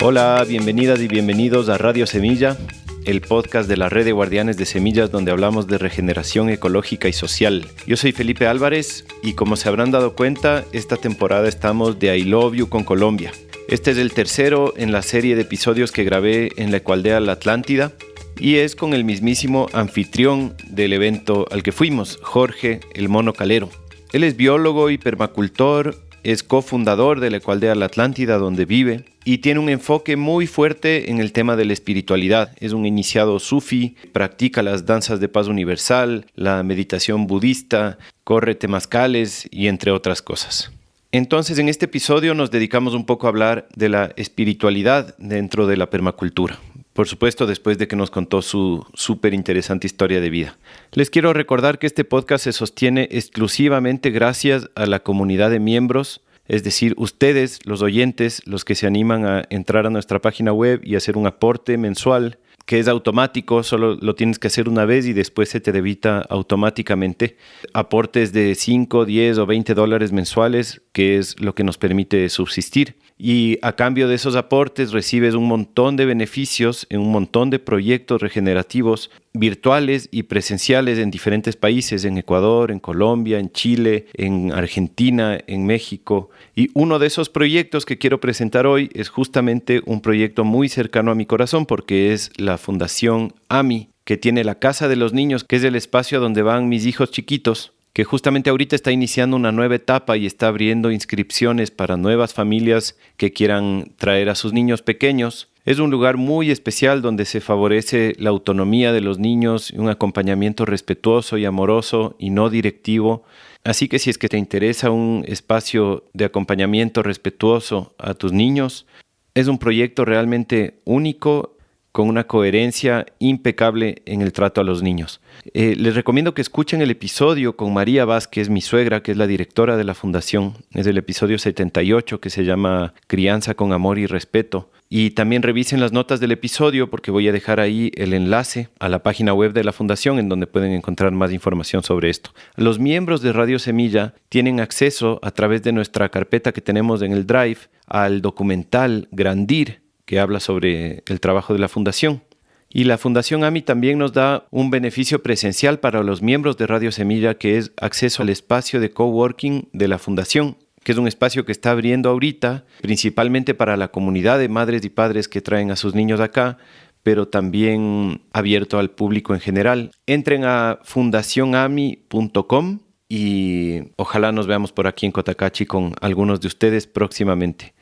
Hola, bienvenidas y bienvenidos a Radio Semilla, el podcast de la Red de Guardianes de Semillas donde hablamos de regeneración ecológica y social. Yo soy Felipe Álvarez y como se habrán dado cuenta, esta temporada estamos de I Love You con Colombia. Este es el tercero en la serie de episodios que grabé en la Ecoaldea La Atlántida y es con el mismísimo anfitrión del evento al que fuimos, Jorge el Mono Calero. Él es biólogo y permacultor, es cofundador de la Ecoaldea La Atlántida donde vive y tiene un enfoque muy fuerte en el tema de la espiritualidad. Es un iniciado sufi, practica las danzas de paz universal, la meditación budista, corre temazcales y entre otras cosas. Entonces, en este episodio nos dedicamos un poco a hablar de la espiritualidad dentro de la permacultura. Por supuesto, después de que nos contó su súper interesante historia de vida. Les quiero recordar que este podcast se sostiene exclusivamente gracias a la comunidad de miembros, es decir, ustedes, los oyentes, los que se animan a entrar a nuestra página web y hacer un aporte mensual, que es automático, solo lo tienes que hacer una vez y después se te debita automáticamente. Aportes de 5, 10 o 20 dólares mensuales, que es lo que nos permite subsistir. Y a cambio de esos aportes recibes un montón de beneficios en un montón de proyectos regenerativos virtuales y presenciales en diferentes países, en Ecuador, en Colombia, en Chile, en Argentina, en México. Y uno de esos proyectos que quiero presentar hoy es justamente un proyecto muy cercano a mi corazón porque es la Fundación AMI, que tiene la Casa de los Niños, que es el espacio donde van mis hijos chiquitos, que justamente ahorita está iniciando una nueva etapa y está abriendo inscripciones para nuevas familias que quieran traer a sus niños pequeños. Es un lugar muy especial donde se favorece la autonomía de los niños y un acompañamiento respetuoso y amoroso y no directivo. Así que si es que te interesa un espacio de acompañamiento respetuoso a tus niños, es un proyecto realmente único con una coherencia impecable en el trato a los niños. Les recomiendo que escuchen el episodio con María Vázquez, mi suegra, que es la directora de la fundación. Es el episodio 78 que se llama Crianza con Amor y Respeto. Y también revisen las notas del episodio porque voy a dejar ahí el enlace a la página web de la fundación en donde pueden encontrar más información sobre esto. Los miembros de Radio Semilla tienen acceso a través de nuestra carpeta que tenemos en el Drive al documental Grandir, que habla sobre el trabajo de la fundación. Y la Fundación AMI también nos da un beneficio presencial para los miembros de Radio Semilla, que es acceso al espacio de coworking de la fundación, que es un espacio que está abriendo ahorita, principalmente para la comunidad de madres y padres que traen a sus niños acá, pero también abierto al público en general. Entren a fundacionami.com y ojalá nos veamos por aquí en Cotacachi con algunos de ustedes próximamente.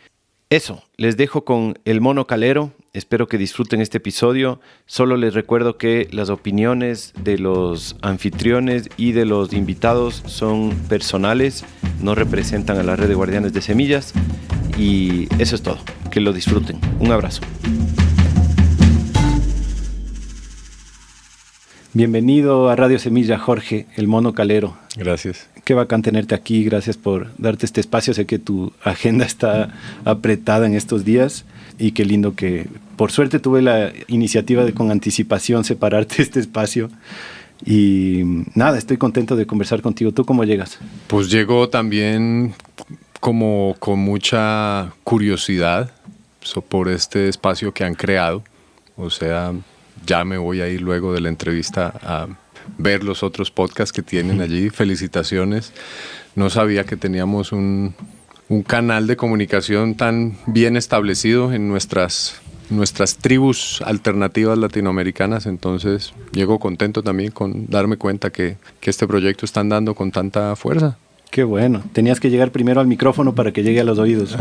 Eso, les dejo con el Mono Calero. Espero que disfruten este episodio. Solo les recuerdo que las opiniones de los anfitriones y de los invitados son personales, no representan a la Red de Guardianes de Semillas. Y eso es todo. Que lo disfruten. Un abrazo. Bienvenido a Radio Semilla, Jorge, el Mono Calero. Gracias. Qué bacán tenerte aquí, gracias por darte este espacio. Sé que tu agenda está apretada en estos días y qué lindo que, por suerte, tuve la iniciativa de con anticipación separarte este espacio. Y nada, estoy contento de conversar contigo. ¿Tú cómo llegas? Pues llego también como con mucha curiosidad por este espacio que han creado. O sea, ya me voy a ir luego de la entrevista a ver los otros podcasts que tienen allí. Felicitaciones. No sabía que teníamos un canal de comunicación tan bien establecido en nuestras tribus alternativas latinoamericanas. Entonces, llego contento también con darme cuenta que este proyecto está andando con tanta fuerza. Qué bueno. Tenías que llegar primero al micrófono para que llegue a los oídos.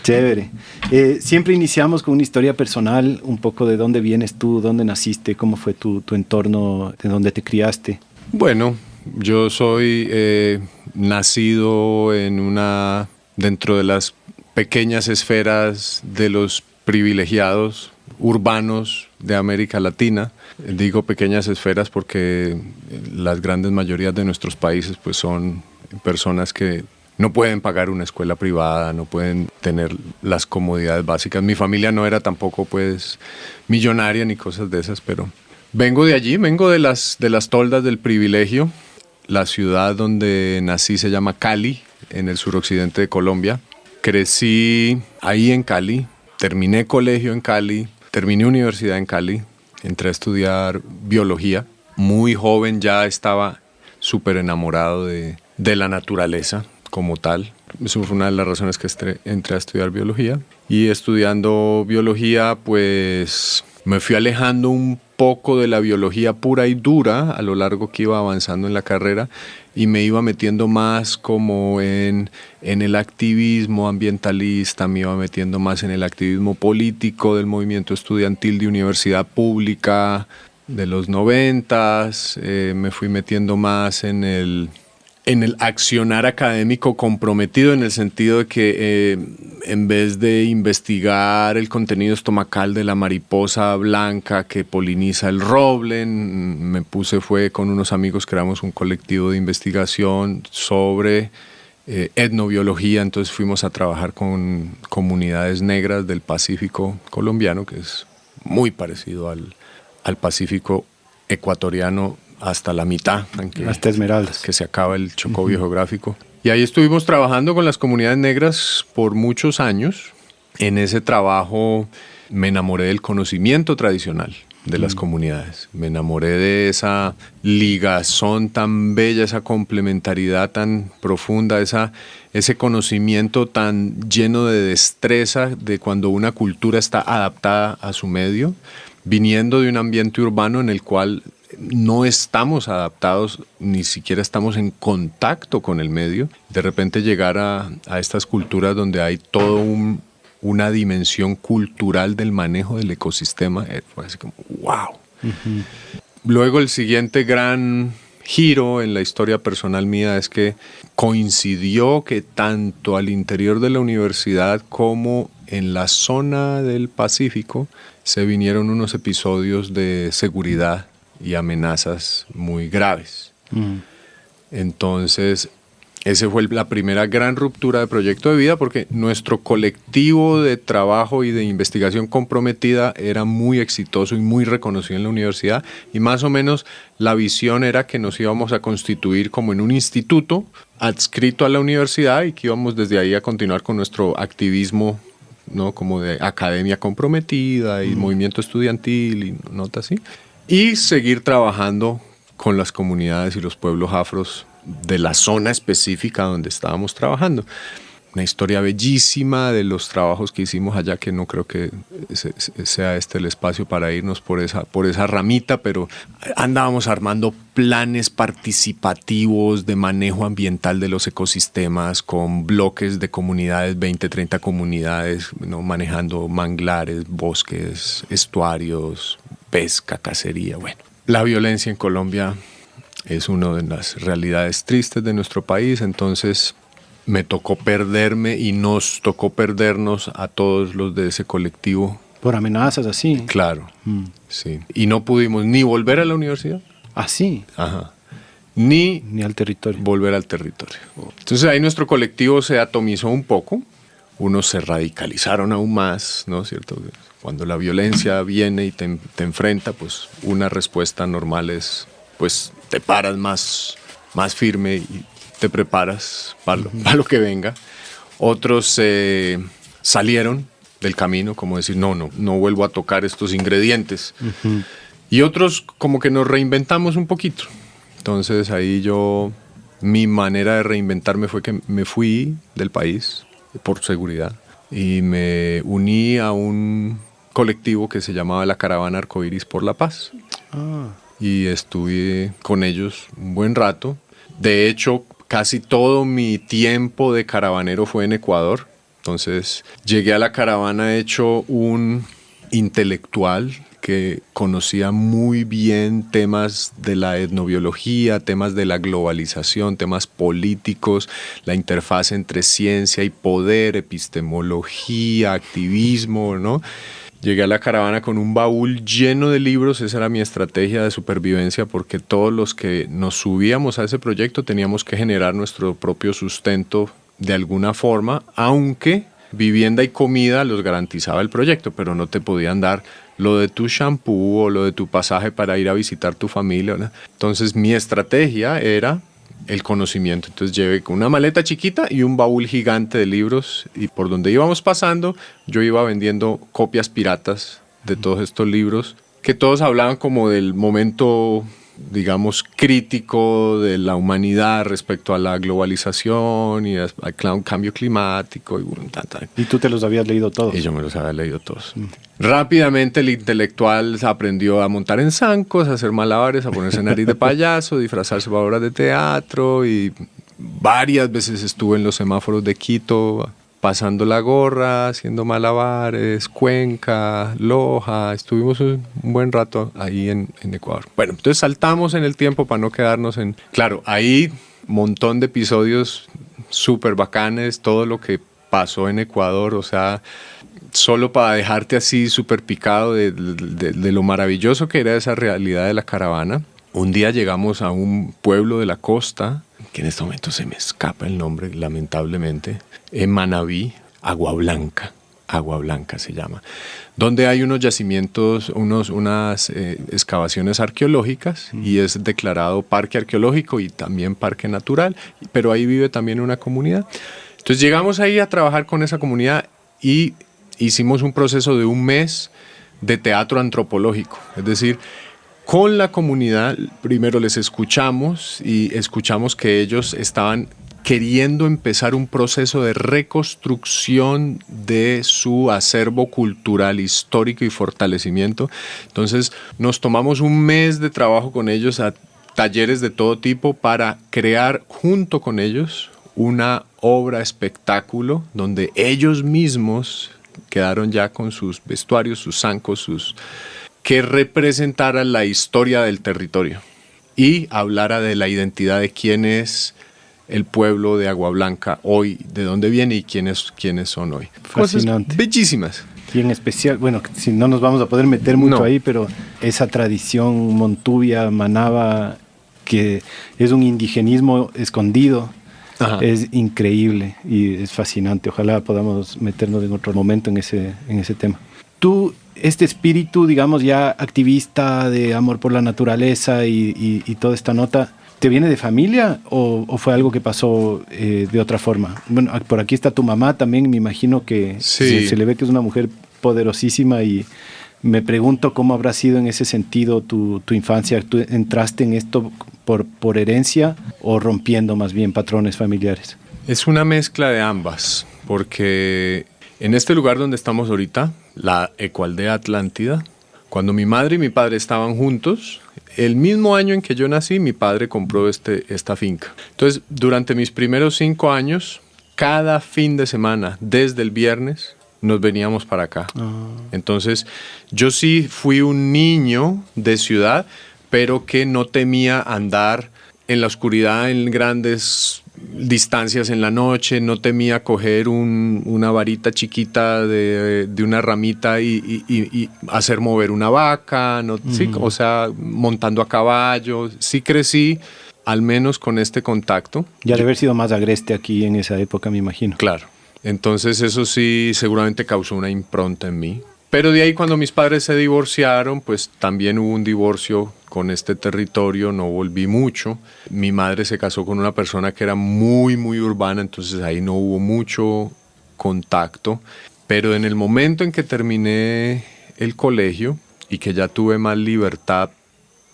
Chévere. Siempre iniciamos con una historia personal, un poco de dónde vienes tú, dónde naciste, cómo fue tu entorno, de dónde te criaste. Bueno, yo soy nacido dentro de las pequeñas esferas de los privilegiados urbanos de América Latina. Digo pequeñas esferas porque las grandes mayorías de nuestros países pues son personas que no pueden pagar una escuela privada, no pueden tener las comodidades básicas. Mi familia no era tampoco pues millonaria ni cosas de esas, pero vengo de allí, vengo de las toldas del privilegio. La ciudad donde nací se llama Cali, en el suroccidente de Colombia. Crecí ahí en Cali, terminé colegio en Cali, terminé universidad en Cali, entré a estudiar biología. Muy joven ya estaba súper enamorado de la naturaleza como tal. Eso fue una de las razones que entré a estudiar biología. Y estudiando biología, pues me fui alejando un poco de la biología pura y dura a lo largo que iba avanzando en la carrera y me iba metiendo más como en el activismo ambientalista, me iba metiendo más en el activismo político del movimiento estudiantil de universidad pública de los 90s, me fui metiendo más en el accionar académico comprometido, en el sentido de que en vez de investigar el contenido estomacal de la mariposa blanca que poliniza el roble, fue con unos amigos, creamos un colectivo de investigación sobre etnobiología. Entonces fuimos a trabajar con comunidades negras del Pacífico colombiano, que es muy parecido al Pacífico ecuatoriano, hasta la mitad, hasta Esmeraldas, que se acaba el Chocó biogeográfico. Y ahí estuvimos trabajando con las comunidades negras por muchos años. En ese trabajo me enamoré del conocimiento tradicional de las comunidades. Me enamoré de esa ligazón tan bella, esa complementariedad tan profunda, ese conocimiento tan lleno de destreza de cuando una cultura está adaptada a su medio, viniendo de un ambiente urbano en el cual no estamos adaptados, ni siquiera estamos en contacto con el medio. De repente llegar a estas culturas donde hay todo una dimensión cultural del manejo del ecosistema, fue así como ¡wow! Uh-huh. Luego el siguiente gran giro en la historia personal mía es que coincidió que tanto al interior de la universidad como en la zona del Pacífico se vinieron unos episodios de seguridad y amenazas muy graves. Entonces, esa fue la primera gran ruptura de proyecto de vida, porque nuestro colectivo de trabajo y de investigación comprometida era muy exitoso y muy reconocido en la universidad, y más o menos la visión era que nos íbamos a constituir como en un instituto adscrito a la universidad y que íbamos desde ahí a continuar con nuestro activismo, ¿no? Como de academia comprometida y movimiento estudiantil y notas así. Y seguir trabajando con las comunidades y los pueblos afros de la zona específica donde estábamos trabajando. Una historia bellísima de los trabajos que hicimos allá, que no creo que sea este el espacio para irnos por esa ramita, pero andábamos armando planes participativos de manejo ambiental de los ecosistemas con bloques de comunidades, 20, 30 comunidades, ¿no? Manejando manglares, bosques, estuarios, pesca, cacería. Bueno, la violencia en Colombia es una de las realidades tristes de nuestro país, entonces me tocó perderme y nos tocó perdernos a todos los de ese colectivo. ¿Por amenazas así? Claro, sí. Y no pudimos ni volver a la universidad. ¿Ah, sí? Ajá. Ni al territorio. Volver al territorio. Entonces ahí nuestro colectivo se atomizó un poco, unos se radicalizaron aún más, ¿no es cierto? Cuando la violencia viene y te enfrenta, pues una respuesta normal es, pues te paras más firme y te preparas para lo que venga. Otros salieron del camino, como decir, no vuelvo a tocar estos ingredientes. Uh-huh. Y otros como que nos reinventamos un poquito. Entonces ahí mi manera de reinventarme fue que me fui del país por seguridad y me uní a un colectivo que se llamaba la Caravana Arcoíris por la Paz. Y estuve con ellos un buen rato. De hecho, casi todo mi tiempo de caravanero fue en Ecuador. Entonces llegué a la caravana hecho un intelectual que conocía muy bien temas de la etnobiología, temas de la globalización, temas políticos, la interfaz entre ciencia y poder, epistemología, activismo, ¿no? Llegué a la caravana con un baúl lleno de libros, esa era mi estrategia de supervivencia, porque todos los que nos subíamos a ese proyecto teníamos que generar nuestro propio sustento de alguna forma, aunque vivienda y comida los garantizaba el proyecto, pero no te podían dar lo de tu shampoo o lo de tu pasaje para ir a visitar tu familia, ¿no? Entonces mi estrategia era el conocimiento. Entonces llevé con una maleta chiquita y un baúl gigante de libros, y por donde íbamos pasando yo iba vendiendo copias piratas de todos estos libros, que todos hablaban como del momento, digamos, crítico de la humanidad respecto a la globalización y al cambio climático. ¿Y tú te los habías leído todos? Y yo me los había leído todos. Rápidamente el intelectual aprendió a montar en zancos, a hacer malabares, a ponerse nariz de payaso, disfrazarse para obras de teatro, y varias veces estuve en los semáforos de Quito pasando la gorra, haciendo malabares, Cuenca, Loja. Estuvimos un buen rato ahí en Ecuador. Bueno, entonces saltamos en el tiempo para no quedarnos en... Claro, ahí un montón de episodios súper bacanes, todo lo que pasó en Ecuador, o sea, solo para dejarte así súper picado de lo maravilloso que era esa realidad de la caravana. Un día llegamos a un pueblo de la costa, que en este momento se me escapa el nombre, lamentablemente, en Manabí, Agua Blanca se llama, donde hay unos yacimientos, unas excavaciones arqueológicas, y es declarado parque arqueológico y también parque natural, pero ahí vive también una comunidad. Entonces llegamos ahí a trabajar con esa comunidad y hicimos un proceso de un mes de teatro antropológico, es decir, con la comunidad primero les escuchamos y escuchamos que ellos estaban queriendo empezar un proceso de reconstrucción de su acervo cultural, histórico y fortalecimiento. Entonces nos tomamos un mes de trabajo con ellos, a talleres de todo tipo, para crear junto con ellos una obra espectáculo donde ellos mismos quedaron ya con sus vestuarios, sus zancos, que representara la historia del territorio y hablara de la identidad de quién es el pueblo de Agua Blanca hoy, de dónde viene y quiénes son hoy. Fascinante. Cosas bellísimas. Y en especial, bueno, si no nos vamos a poder meter mucho ahí, pero esa tradición montuvia, manaba, que es un indigenismo escondido, ajá, es increíble y es fascinante. Ojalá podamos meternos en otro momento en ese tema. Tú, este espíritu, digamos, ya activista de amor por la naturaleza y toda esta nota, ¿te viene de familia o fue algo que pasó de otra forma? Bueno, por aquí está tu mamá también, me imagino que sí, se le ve que es una mujer poderosísima, y me pregunto cómo habrá sido en ese sentido tu infancia. ¿Tú entraste en esto por herencia o rompiendo más bien patrones familiares? Es una mezcla de ambas, porque en este lugar donde estamos ahorita, la Ecoaldea Atlántida, cuando mi madre y mi padre estaban juntos, el mismo año en que yo nací, mi padre compró esta finca. Entonces, durante mis primeros 5 años, cada fin de semana, desde el viernes, nos veníamos para acá. Entonces, yo sí fui un niño de ciudad, pero que no temía andar en la oscuridad en grandes distancias en la noche, no temía coger una varita chiquita de una ramita y hacer mover una vaca, no, sí, o sea, montando a caballo. Sí crecí, al menos con este contacto. Ya de haber sido más agreste aquí en esa época, me imagino. Claro. Entonces eso sí seguramente causó una impronta en mí. Pero de ahí, cuando mis padres se divorciaron, pues también hubo un divorcio con este territorio, no volví mucho. Mi madre se casó con una persona que era muy, muy urbana, entonces ahí no hubo mucho contacto. Pero en el momento en que terminé el colegio y que ya tuve más libertad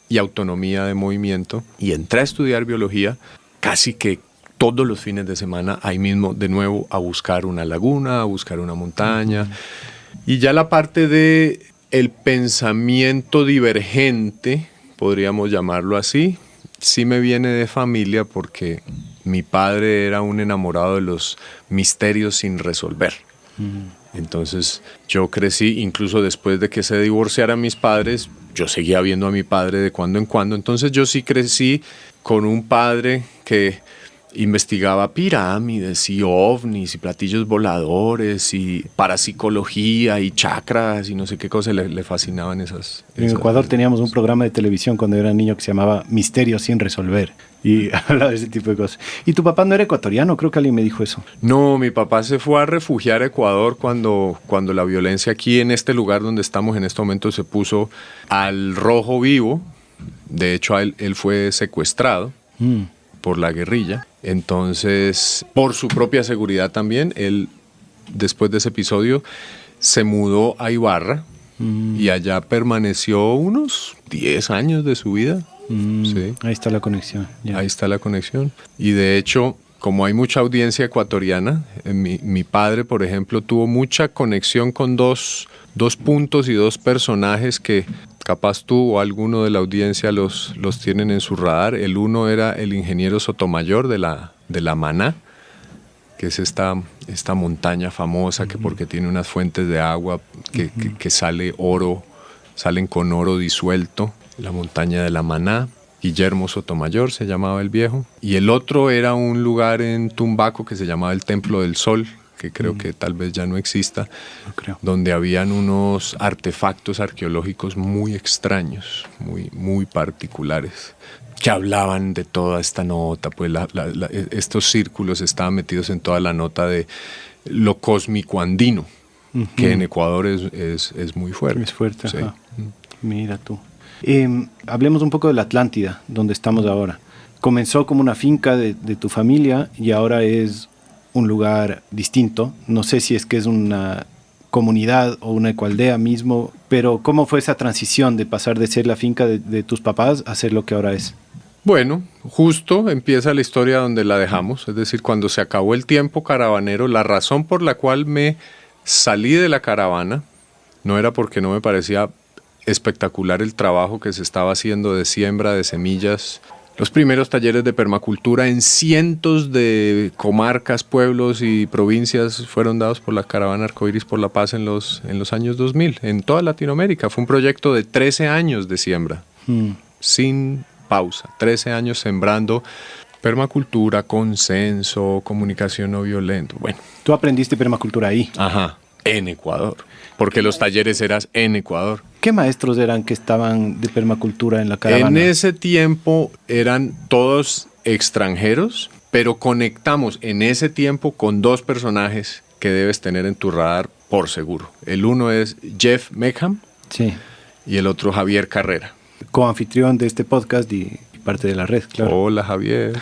y autonomía de movimiento y entré a estudiar biología, casi que todos los fines de semana ahí mismo de nuevo a buscar una laguna, a buscar una montaña. Y ya la parte de el pensamiento divergente, podríamos llamarlo así, sí me viene de familia, porque mi padre era un enamorado de los misterios sin resolver. Entonces yo crecí, incluso después de que se divorciaran mis padres, yo seguía viendo a mi padre de cuando en cuando. Entonces yo sí crecí con un padre que investigaba pirámides y ovnis y platillos voladores y parapsicología y chakras y no sé qué cosas, le fascinaban esas. En Ecuador teníamos un programa de televisión cuando era niño que se llamaba Misterios sin resolver, y hablaba de ese tipo de cosas. ¿Y tu papá no era ecuatoriano? Creo que alguien me dijo eso. No, mi papá se fue a refugiar a Ecuador cuando la violencia aquí en este lugar donde estamos en este momento se puso al rojo vivo. De hecho, él fue secuestrado por la guerrilla. Entonces, por su propia seguridad también, él, después de ese episodio, se mudó a Ibarra y allá permaneció unos 10 años de su vida. Sí. Ahí está la conexión. Ahí está la conexión. Y de hecho, como hay mucha audiencia ecuatoriana, mi padre, por ejemplo, tuvo mucha conexión con dos puntos y dos personajes que capaz tú o alguno de la audiencia los tienen en su radar. El uno era el ingeniero Sotomayor de la Maná, que es esta montaña famosa que porque tiene unas fuentes de agua que salen con oro disuelto, la montaña de la Maná. Guillermo Sotomayor se llamaba el viejo. Y el otro era un lugar en Tumbaco que se llamaba el Templo del Sol, que creo que tal vez ya no exista, donde habían unos artefactos arqueológicos muy extraños, muy, muy particulares, que hablaban de toda esta nota. Pues estos círculos estaban metidos en toda la nota de lo cósmico andino, que en Ecuador es muy fuerte. Es fuerte, sí. Mira tú. Hablemos un poco de la Atlántida, donde estamos ahora. Comenzó como una finca de tu familia y ahora es un lugar distinto. No sé si es que es una comunidad o una ecoaldea mismo, pero ¿cómo fue esa transición de pasar de ser la finca de tus papás a ser lo que ahora es? Bueno, justo empieza la historia donde la dejamos, es decir, cuando se acabó el tiempo caravanero, la razón por la cual me salí de la caravana no era porque no me parecía espectacular el trabajo que se estaba haciendo de siembra de semillas. Los primeros talleres de permacultura en cientos de comarcas, pueblos y provincias fueron dados por la Caravana Arcoíris por la Paz en los años 2000, en toda Latinoamérica. Fue un proyecto de 13 años de siembra, sin pausa, 13 años sembrando permacultura, consenso, comunicación no violenta. Bueno. ¿Tú aprendiste permacultura ahí? Ajá, en Ecuador, porque los talleres eran en Ecuador. ¿Qué maestros eran que estaban de permacultura en la caravana? En ese tiempo eran todos extranjeros, pero conectamos en ese tiempo con dos personajes que debes tener en tu radar por seguro. El uno es Jeff Mecham, sí, y el otro Javier Carrera. Coanfitrión de este podcast y parte de la red, claro. Hola, Javier.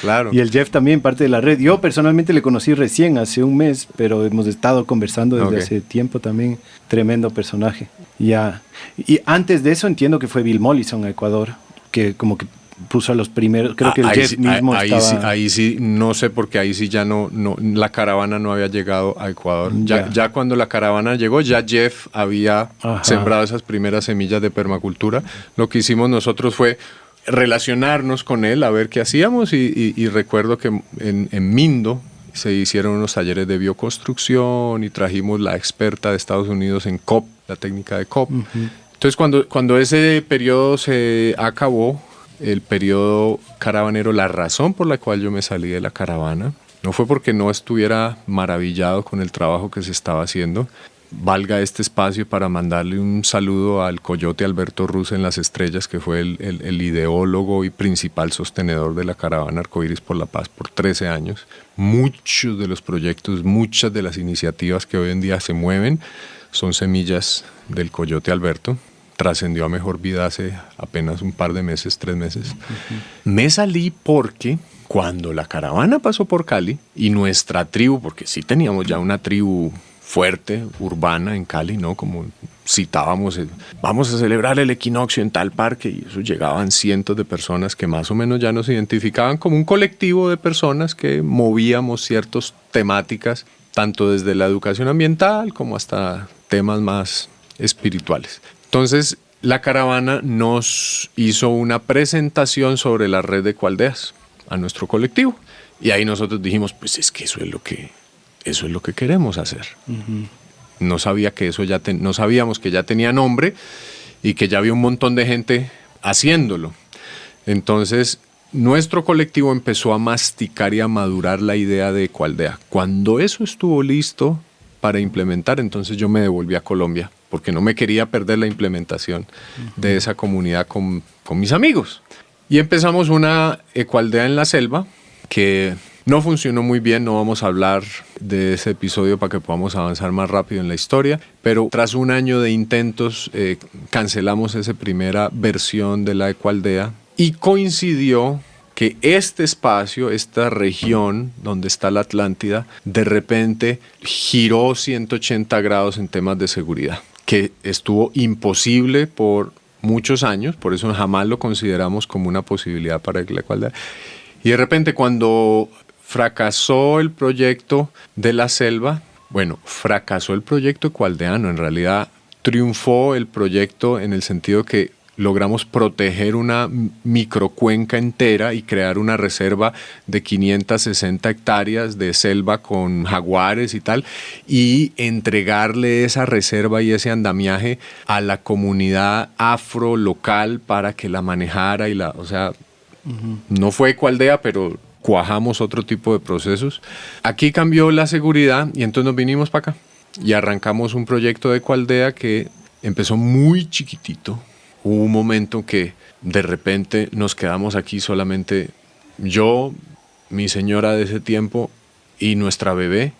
Claro. Y el Jeff también, parte de la red. Yo personalmente le conocí recién, hace un mes, pero hemos estado conversando desde hace tiempo también. Tremendo personaje. Ya. Y antes de eso entiendo que fue Bill Mollison a Ecuador, que como que puso a los primeros, creo que el Jeff mismo estaba... Ahí sí, no sé, porque ahí sí ya no la caravana no había llegado a Ecuador. Ya cuando la caravana llegó, ya Jeff había sembrado esas primeras semillas de permacultura. Lo que hicimos nosotros fue relacionarnos con él, a ver qué hacíamos, y recuerdo que en Mindo se hicieron unos talleres de bioconstrucción y trajimos la experta de Estados Unidos en COP, la técnica de COP. Entonces cuando ese periodo se acabó, el periodo caravanero, la razón por la cual yo me salí de la caravana no fue porque no estuviera maravillado con el trabajo que se estaba haciendo. Valga este espacio para mandarle un saludo al coyote Alberto Ruz en Las Estrellas, que fue el ideólogo y principal sostenedor de la Caravana Arcoíris por la Paz por 13 años. Muchos de los proyectos, muchas de las iniciativas que hoy en día se mueven son semillas del coyote Alberto. Trascendió a mejor vida hace apenas un par de meses, 3 meses. Me salí porque cuando la caravana pasó por Cali y nuestra tribu, porque sí teníamos ya una tribu fuerte, urbana en Cali, ¿no? Como citábamos, vamos a celebrar el equinoccio en tal parque, y eso llegaban cientos de personas que más o menos ya nos identificaban como un colectivo de personas que movíamos ciertas temáticas, tanto desde la educación ambiental como hasta temas más espirituales. Entonces, la caravana nos hizo una presentación sobre la red de ecoaldeas a nuestro colectivo, y ahí nosotros dijimos, pues es que eso es lo que queremos hacer. No sabía que eso no sabíamos que ya tenía nombre y que ya había un montón de gente haciéndolo. Entonces, nuestro colectivo empezó a masticar y a madurar la idea de ecoaldea. Cuando eso estuvo listo para implementar, entonces yo me devolví a Colombia, porque no me quería perder la implementación de esa comunidad con mis amigos. Y empezamos una ecoaldea en la selva que no funcionó muy bien. No vamos a hablar de ese episodio para que podamos avanzar más rápido en la historia, pero tras un año de intentos cancelamos esa primera versión de la ecoaldea, y coincidió que este espacio, esta región donde está la Atlántida, de repente giró 180 grados en temas de seguridad, que estuvo imposible por muchos años, por eso jamás lo consideramos como una posibilidad para la igualdad. Y de repente cuando fracasó el proyecto de la selva, bueno, fracasó el proyecto ecualdeano, en realidad triunfó el proyecto en el sentido que logramos proteger una microcuenca entera y crear una reserva de 560 hectáreas de selva con jaguares y tal, y entregarle esa reserva y ese andamiaje a la comunidad afro local para que la manejara o sea, no fue Ecoaldea, pero cuajamos otro tipo de procesos. Aquí cambió la seguridad y entonces nos vinimos para acá y arrancamos un proyecto de Ecoaldea que empezó muy chiquitito. Hubo un momento que de repente nos quedamos aquí solamente yo, mi señora de ese tiempo y nuestra bebé,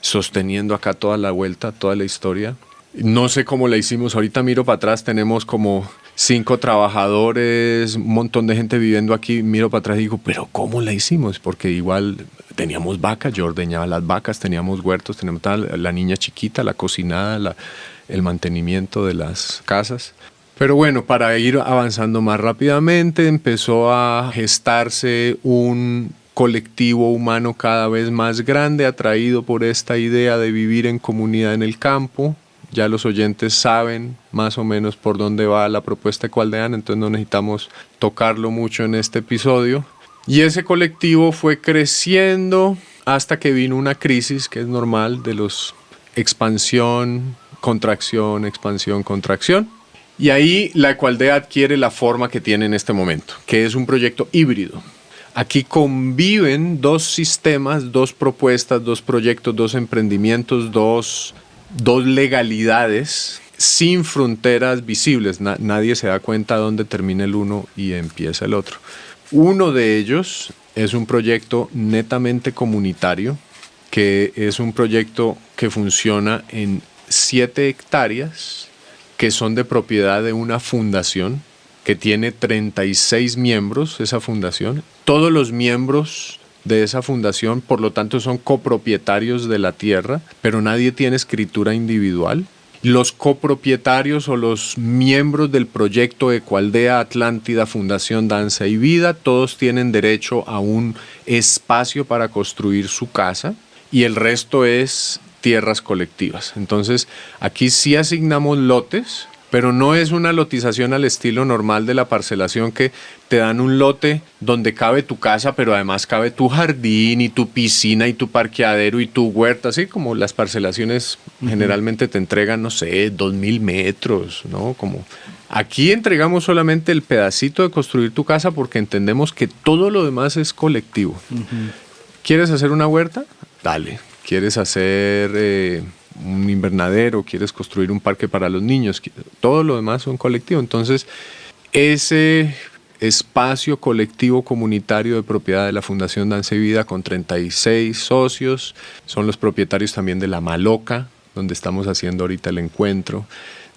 sosteniendo acá toda la vuelta, toda la historia. No sé cómo la hicimos, ahorita miro para atrás, tenemos como 5 trabajadores, un montón de gente viviendo aquí, miro para atrás y digo, pero ¿cómo la hicimos? Porque igual teníamos vacas, yo ordeñaba las vacas, teníamos huertos, teníamos la niña chiquita, la cocinada, el mantenimiento de las casas. Pero bueno, para ir avanzando más rápidamente, empezó a gestarse un colectivo humano cada vez más grande, atraído por esta idea de vivir en comunidad en el campo. Ya los oyentes saben más o menos por dónde va la propuesta ecoaldeana, entonces no necesitamos tocarlo mucho en este episodio. Y ese colectivo fue creciendo hasta que vino una crisis que es normal de los expansión, contracción, expansión, contracción. Y ahí la Ecoaldea adquiere la forma que tiene en este momento, que es un proyecto híbrido. Aquí conviven 2 sistemas, 2 propuestas, 2 proyectos, 2 emprendimientos, dos legalidades sin fronteras visibles. Nadie se da cuenta dónde termina el uno y empieza el otro. Uno de ellos es un proyecto netamente comunitario, que es un proyecto que funciona en 7 hectáreas, que son de propiedad de una fundación que tiene 36 miembros, esa fundación. Todos los miembros de esa fundación, por lo tanto, son copropietarios de la tierra, pero nadie tiene escritura individual. Los copropietarios o los miembros del proyecto Ecoaldea Atlántida Fundación Danza y Vida, todos tienen derecho a un espacio para construir su casa y el resto es tierras colectivas. Entonces, aquí sí asignamos lotes, pero no es una lotización al estilo normal de la parcelación que te dan un lote donde cabe tu casa, pero además cabe tu jardín y tu piscina y tu parqueadero y tu huerta, así como las parcelaciones generalmente te entregan, no sé, 2.000 metros, ¿no? Como aquí entregamos solamente el pedacito de construir tu casa porque entendemos que todo lo demás es colectivo. ¿Quieres hacer una huerta? Dale. ¿Quieres hacer un invernadero? ¿Quieres construir un parque para los niños? Todo lo demás son colectivo. Entonces, ese espacio colectivo comunitario de propiedad de la Fundación Danza y Vida con 36 socios, son los propietarios también de La Maloca, donde estamos haciendo ahorita el encuentro,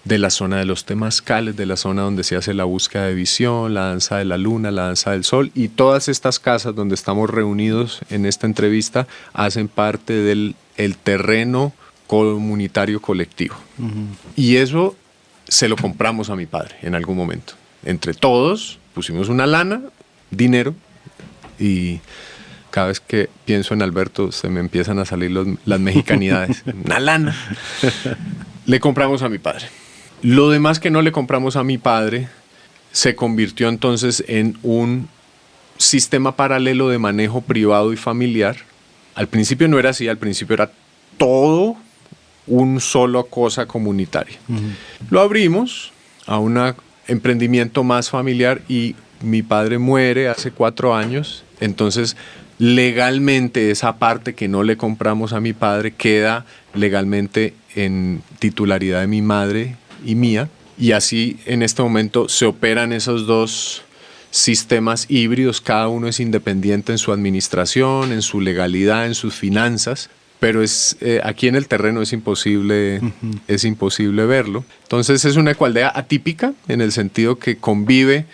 de la zona de los temazcales, de la zona donde se hace la búsqueda de visión, la danza de la luna, la danza del sol, y todas estas casas donde estamos reunidos en esta entrevista hacen parte del terreno comunitario colectivo. Y eso se lo compramos a mi padre en algún momento. Entre todos pusimos una lana, dinero, y cada vez que pienso en Alberto se me empiezan a salir las mexicanidades. Una lana. Le compramos a mi padre. Lo demás que no le compramos a mi padre se convirtió entonces en un sistema paralelo de manejo privado y familiar. Al principio no era así, al principio era todo un solo cosa comunitaria. Lo abrimos a un emprendimiento más familiar y mi padre muere hace 4 años, entonces legalmente esa parte que no le compramos a mi padre queda legalmente en titularidad de mi madre y mía, y así en este momento se operan esos 2 sistemas híbridos, cada uno es independiente en su administración, en su legalidad, en sus finanzas, pero aquí en el terreno es imposible verlo. Entonces es una Ecoaldea atípica en el sentido que convive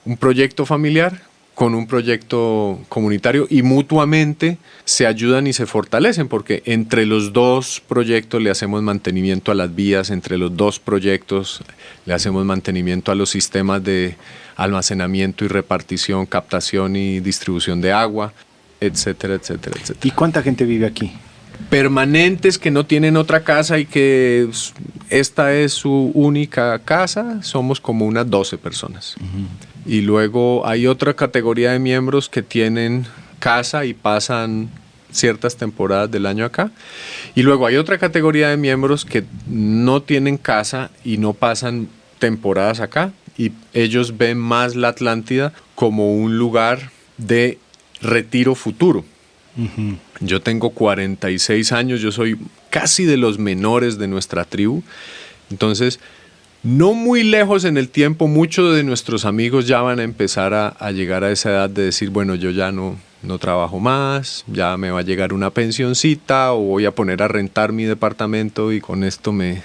un proyecto familiar con un proyecto comunitario y mutuamente se ayudan y se fortalecen porque entre los dos proyectos le hacemos mantenimiento a las vías, entre los dos proyectos le hacemos mantenimiento a los sistemas de almacenamiento y repartición, captación y distribución de agua, etcétera, etcétera, etcétera. ¿Y cuánta gente vive aquí? Permanentes que no tienen otra casa y que esta es su única casa, somos como unas 12 personas. Uh-huh. Y luego hay otra categoría de miembros que tienen casa y pasan ciertas temporadas del año acá. Y luego hay otra categoría de miembros que no tienen casa y no pasan temporadas acá. Y ellos ven más la Atlántida como un lugar de retiro futuro. Uh-huh. Yo tengo 46 años, yo soy casi de los menores de nuestra tribu. Entonces, no muy lejos en el tiempo, muchos de nuestros amigos ya van a empezar a llegar a esa edad de decir, bueno, yo ya no trabajo más, ya me va a llegar una pensioncita o voy a poner a rentar mi departamento y con esto me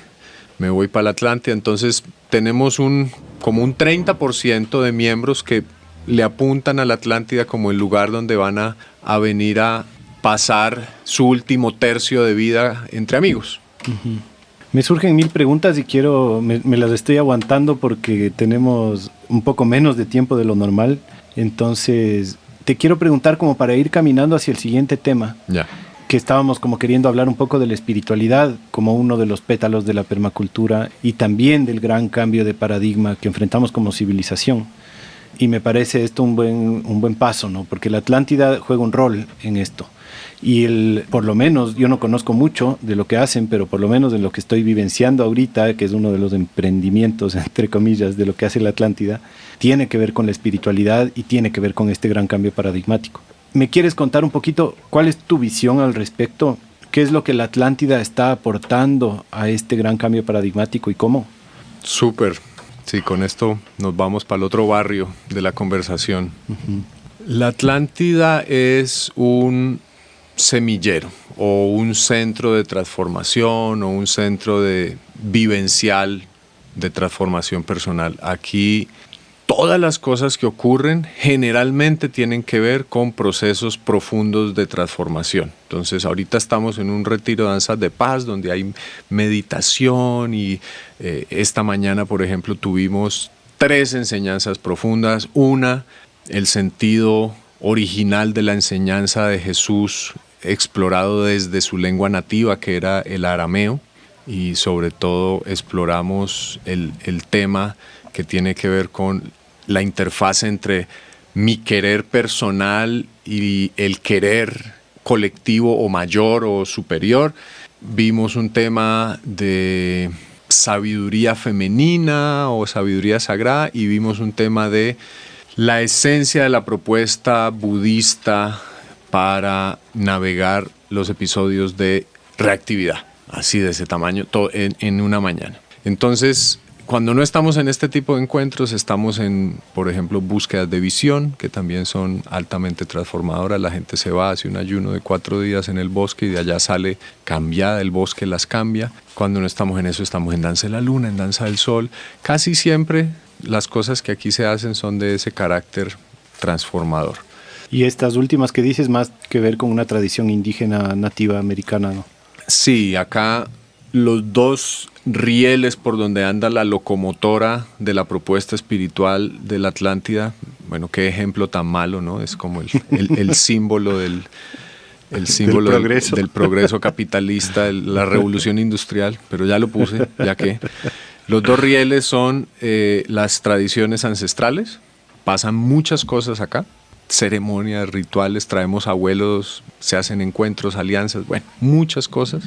voy para la Atlántida. Entonces, tenemos como un 30% de miembros que le apuntan a la Atlántida como el lugar donde van a venir a pasar su último tercio de vida entre amigos. Uh-huh. Me surgen 1000 preguntas y me las estoy aguantando porque tenemos un poco menos de tiempo de lo normal. Entonces, te quiero preguntar como para ir caminando hacia el siguiente tema. Ya. Que estábamos como queriendo hablar un poco de la espiritualidad como uno de los pétalos de la permacultura y también del gran cambio de paradigma que enfrentamos como civilización. Y me parece esto un buen paso, ¿no? Porque la Atlántida juega un rol en esto. Y por lo menos, yo no conozco mucho de lo que hacen, pero por lo menos en lo que estoy vivenciando ahorita, que es uno de los emprendimientos, entre comillas, de lo que hace la Atlántida, tiene que ver con la espiritualidad y tiene que ver con este gran cambio paradigmático. ¿Me quieres contar un poquito cuál es tu visión al respecto? ¿Qué es lo que la Atlántida está aportando a este gran cambio paradigmático y cómo? Súper. Sí, con esto nos vamos para el otro barrio de la conversación. Uh-huh. La Atlántida es un semillero o un centro de transformación o un centro vivencial de transformación personal. Aquí todas las cosas que ocurren generalmente tienen que ver con procesos profundos de transformación. Entonces ahorita estamos en un retiro de danzas de paz donde hay meditación y esta mañana, por ejemplo, tuvimos 3 enseñanzas profundas. Una, el sentido original de la enseñanza de Jesús explorado desde su lengua nativa, que era el arameo, y sobre todo exploramos el tema que tiene que ver con la interfaz entre mi querer personal y el querer colectivo o mayor o superior. Vimos un tema de sabiduría femenina o sabiduría sagrada y vimos un tema de la esencia de la propuesta budista para navegar los episodios de reactividad, así de ese tamaño, todo en una mañana. Entonces, cuando no estamos en este tipo de encuentros, estamos en, por ejemplo, búsquedas de visión, que también son altamente transformadoras. La gente se va, hace un ayuno de 4 días en el bosque y de allá sale cambiada, el bosque las cambia. Cuando no estamos en eso, estamos en danza de la luna, en danza del sol. Casi siempre las cosas que aquí se hacen son de ese carácter transformador. Y estas últimas que dices, más que ver con una tradición indígena nativa americana, ¿no? Sí, acá los 2 rieles por donde anda la locomotora de la propuesta espiritual de la Atlántida, bueno, qué ejemplo tan malo, ¿no? Es como el símbolo del progreso capitalista, la revolución industrial, pero ya lo puse, ya que los 2 rieles son las tradiciones ancestrales, pasan muchas cosas acá, ceremonias, rituales, traemos abuelos, se hacen encuentros, alianzas, bueno, muchas cosas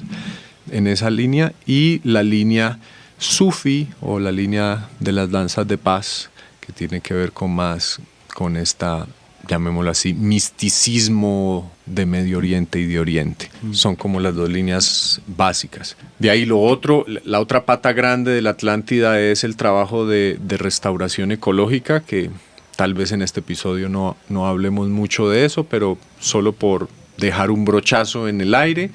en esa línea, y la línea sufi o la línea de las danzas de paz, que tiene que ver con esta, llamémoslo así, misticismo de Medio Oriente y de Oriente. Son como las 2 líneas básicas. De ahí lo otro, la otra pata grande de la Atlántida es el trabajo de restauración ecológica, que tal vez en este episodio no hablemos mucho de eso, pero solo por dejar un brochazo en el aire.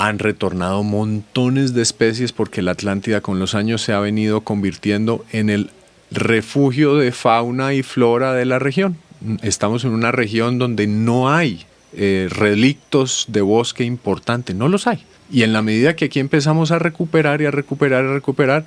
Han retornado montones de especies porque la Atlántida con los años se ha venido convirtiendo en el refugio de fauna y flora de la región. Estamos en una región donde no hay relictos de bosque importantes, no los hay. Y en la medida que aquí empezamos a recuperar y a recuperar y a recuperar,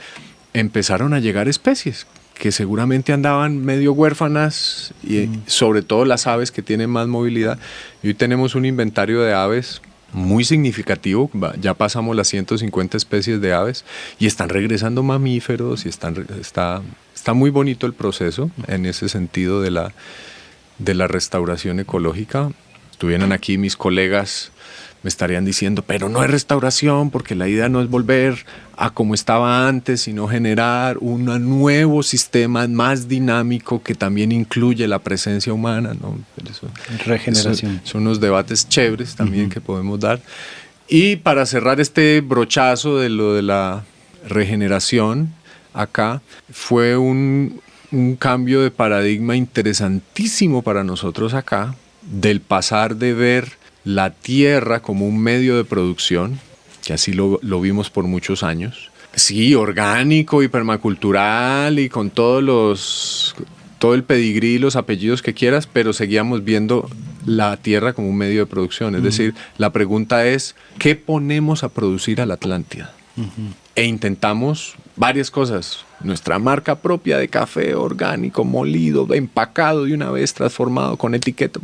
empezaron a llegar especies que seguramente andaban medio huérfanas, y sobre todo las aves que tienen más movilidad. Y hoy tenemos un inventario de aves muy significativo, ya pasamos las 150 especies de aves y están regresando mamíferos y está muy bonito el proceso en ese sentido de la restauración ecológica. Estuvieran aquí mis colegas, me estarían diciendo, pero no es restauración porque la idea no es volver a como estaba antes, sino generar un nuevo sistema más dinámico que también incluye la presencia humana, ¿no? Regeneración. Son unos debates chéveres también que podemos dar. Y para cerrar este brochazo de lo de la regeneración, acá fue un cambio de paradigma interesantísimo para nosotros acá, del pasar de ver la tierra como un medio de producción, que así lo vimos por muchos años, sí, orgánico y permacultural y con todo el pedigrí y los apellidos que quieras, pero seguíamos viendo la tierra como un medio de producción. Es decir, la pregunta es, ¿qué ponemos a producir a la Atlántida? E intentamos varias cosas. Nuestra marca propia de café orgánico, molido, empacado de una vez, transformado con etiqueta,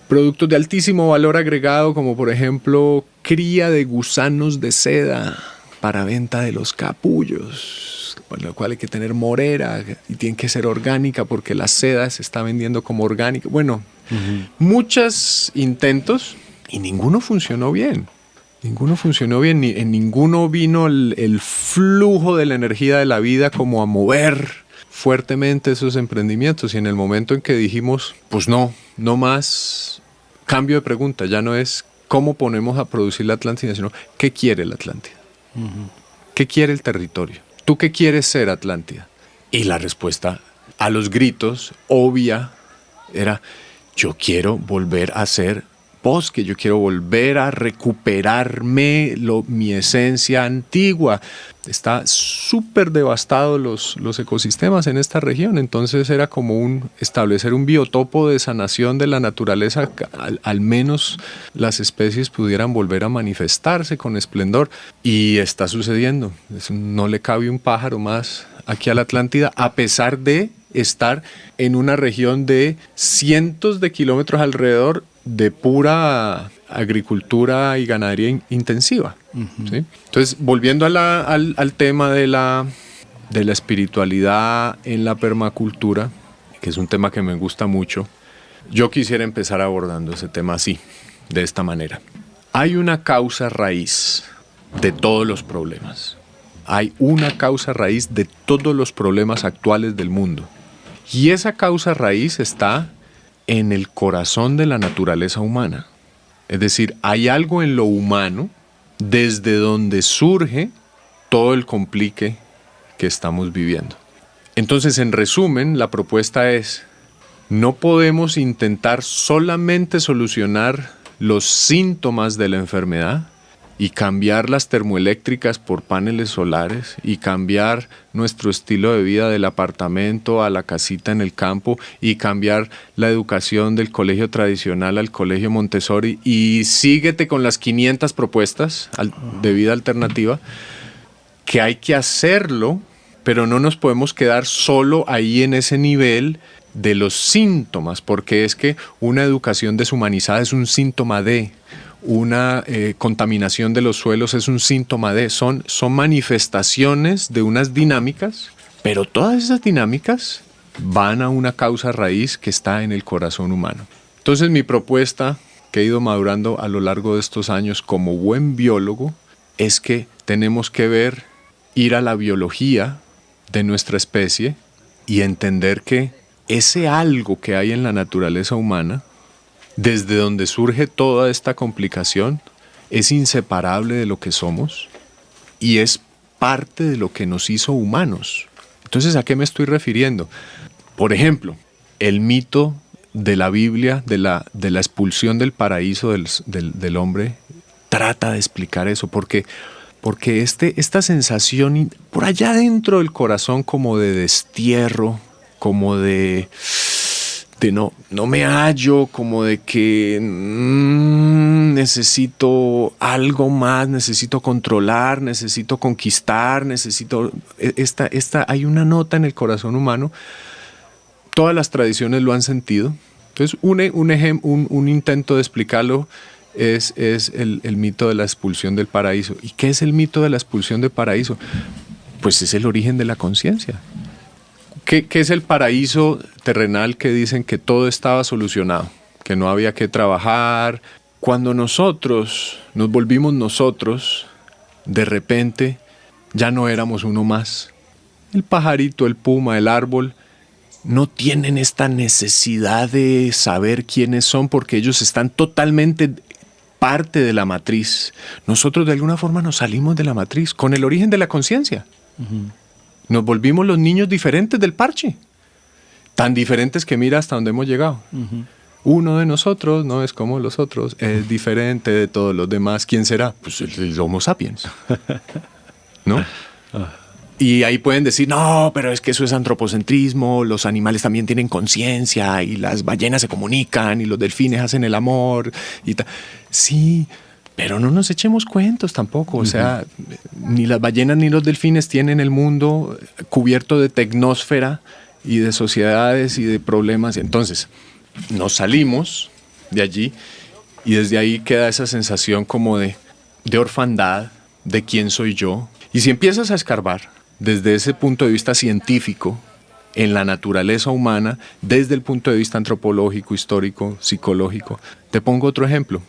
productos de altísimo valor agregado, como por ejemplo cría de gusanos de seda para venta de los capullos, por lo cual hay que tener morera y tiene que ser orgánica porque la seda se está vendiendo como orgánica. Bueno, muchos intentos y ninguno funcionó bien. Ninguno funcionó bien, ni en ninguno vino el flujo de la energía de la vida como a mover fuertemente esos emprendimientos. Y en el momento en que dijimos, pues no más, cambio de pregunta, ya no es cómo ponemos a producir la Atlántida, sino qué quiere la Atlántida. ¿Qué quiere el territorio? ¿Tú qué quieres ser, Atlántida? Y la respuesta a los gritos, obvia, era, yo quiero volver a ser bosque, yo quiero volver a recuperarme mi esencia antigua. Está súper devastado los ecosistemas en esta región, entonces era como establecer un biotopo de sanación de la naturaleza, al menos las especies pudieran volver a manifestarse con esplendor, y está sucediendo. No le cabe un pájaro más aquí a la Atlántida, a pesar de estar en una región de cientos de kilómetros alrededor de pura agricultura y ganadería intensiva. ¿Sí? Entonces, volviendo al tema de la espiritualidad en la permacultura, que es un tema que me gusta mucho, yo quisiera empezar abordando ese tema así, de esta manera. Hay una causa raíz de todos los problemas. Hay una causa raíz de todos los problemas actuales del mundo. Y esa causa raíz está en el corazón de la naturaleza humana. Es decir, hay algo en lo humano desde donde surge todo el complique que estamos viviendo. Entonces, en resumen, la propuesta es, no podemos intentar solamente solucionar los síntomas de la enfermedad y cambiar las termoeléctricas por paneles solares y cambiar nuestro estilo de vida del apartamento a la casita en el campo y cambiar la educación del colegio tradicional al colegio Montessori y síguete con las 500 propuestas de vida alternativa, que hay que hacerlo, pero no nos podemos quedar solo ahí en ese nivel de los síntomas, porque es que una educación deshumanizada es un síntoma de... Una contaminación de los suelos es un síntoma de, son manifestaciones de unas dinámicas, pero todas esas dinámicas van a una causa raíz que está en el corazón humano. Entonces mi propuesta, que he ido madurando a lo largo de estos años como buen biólogo, es que tenemos que ir a la biología de nuestra especie y entender que ese algo que hay en la naturaleza humana, desde donde surge toda esta complicación, es inseparable de lo que somos y es parte de lo que nos hizo humanos. Entonces, ¿a qué me estoy refiriendo? Por ejemplo, el mito de la Biblia, de la expulsión del paraíso del hombre, trata de explicar eso, porque esta sensación por allá dentro del corazón como de destierro, como de no me hallo, como de que necesito algo más, necesito controlar, necesito conquistar, hay una nota en el corazón humano. Todas las tradiciones lo han sentido. Entonces, un intento de explicarlo es el mito de la expulsión del paraíso. ¿Y qué es el mito de la expulsión del paraíso? Pues es el origen de la conciencia. ¿Qué es el paraíso terrenal que dicen que todo estaba solucionado, que no había que trabajar? Cuando nosotros nos volvimos nosotros, de repente ya no éramos uno más. El pajarito, el puma, el árbol no tienen esta necesidad de saber quiénes son porque ellos están totalmente parte de la matriz. Nosotros de alguna forma nos salimos de la matriz con el origen de la conciencia. Uh-huh. Nos volvimos los niños diferentes del parche. Tan diferentes que mira hasta dónde hemos llegado. Uh-huh. Uno de nosotros no es como los otros, es diferente de todos los demás. ¿Quién será? Pues el Homo sapiens. ¿No? Y ahí pueden decir, no, pero es que eso es antropocentrismo, los animales también tienen conciencia y las ballenas se comunican y los delfines hacen el amor y tal. Sí, pero no nos echemos cuentos tampoco. O sea, ni las ballenas ni los delfines tienen el mundo cubierto de tecnósfera y de sociedades y de problemas. Entonces, nos salimos de allí y desde ahí queda esa sensación como de orfandad, de quién soy yo. Y si empiezas a escarbar desde ese punto de vista científico en la naturaleza humana, desde el punto de vista antropológico, histórico, psicológico, te pongo otro ejemplo.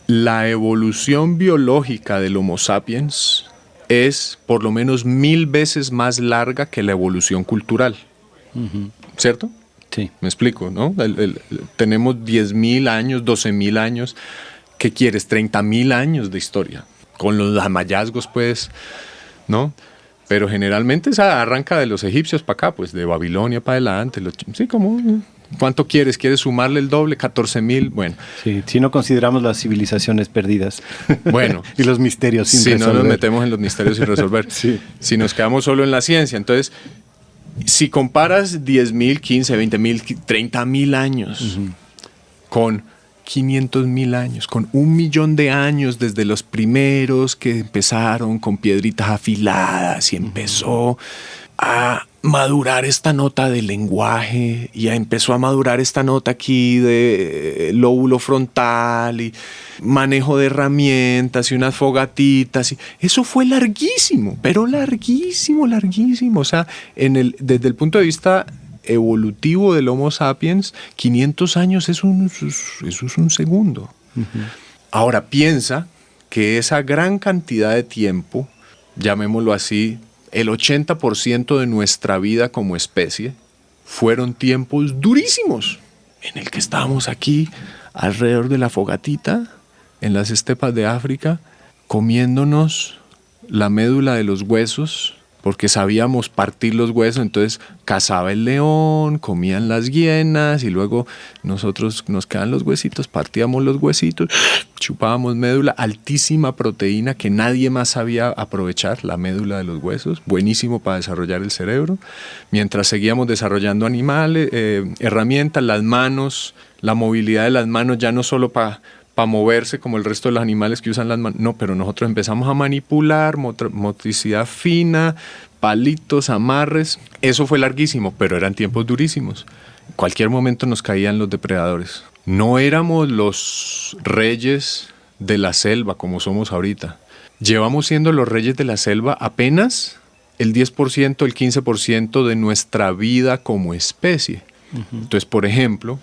La evolución biológica del Homo sapiens es por lo menos 1000 veces más larga que la evolución cultural. Uh-huh. ¿Cierto? Sí. Me explico, ¿no? Tenemos 10.000 años, 12.000 años. ¿Qué quieres? 30.000 años de historia. Con los hallazgos, pues, ¿no? Pero generalmente esa arranca de los egipcios para acá, pues de Babilonia para adelante. Sí, como... ¿Cuánto quieres? ¿Quieres sumarle el doble? 14.000. Bueno. Sí, si no consideramos las civilizaciones perdidas. Bueno. Y los misterios sin resolver. Si no nos metemos en los misterios sin resolver. Sí. Si nos quedamos solo en la ciencia. Entonces, si comparas 10.000, 15, 20.000, 30.000 años con 500.000 años, con 1.000.000 de años desde los primeros que empezaron con piedritas afiladas y empezó a madurar esta nota del lenguaje y empezó a madurar esta nota aquí de lóbulo frontal y manejo de herramientas y unas fogatitas. Y eso fue larguísimo, pero larguísimo. O sea, desde el punto de vista evolutivo del Homo sapiens, 500 años eso es un segundo. Uh-huh. Ahora piensa que esa gran cantidad de tiempo, llamémoslo así, el 80% de nuestra vida como especie fueron tiempos durísimos en el que estábamos aquí alrededor de la fogatita en las estepas de África comiéndonos la médula de los huesos porque sabíamos partir los huesos, entonces cazaba el león, comían las hienas y luego nosotros nos quedaban los huesitos, partíamos los huesitos, chupábamos médula, altísima proteína que nadie más sabía aprovechar, la médula de los huesos, buenísimo para desarrollar el cerebro, mientras seguíamos desarrollando animales, herramientas, las manos, la movilidad de las manos ya no solo para moverse como el resto de los animales que usan las manos. No, pero nosotros empezamos a manipular, motricidad fina, palitos, amarres. Eso fue larguísimo, pero eran tiempos durísimos. En cualquier momento nos caían los depredadores. No éramos los reyes de la selva como somos ahorita. Llevamos siendo los reyes de la selva apenas el 10%, el 15% de nuestra vida como especie. Uh-huh. Entonces, por ejemplo...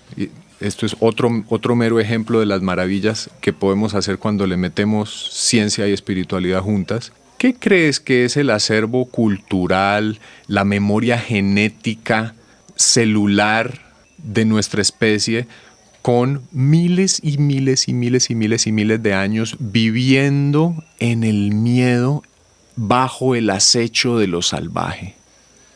Esto es otro mero ejemplo de las maravillas que podemos hacer cuando le metemos ciencia y espiritualidad juntas. ¿Qué crees que es el acervo cultural, la memoria genética, celular de nuestra especie con miles y miles y miles y miles y miles de años viviendo en el miedo bajo el acecho de lo salvaje?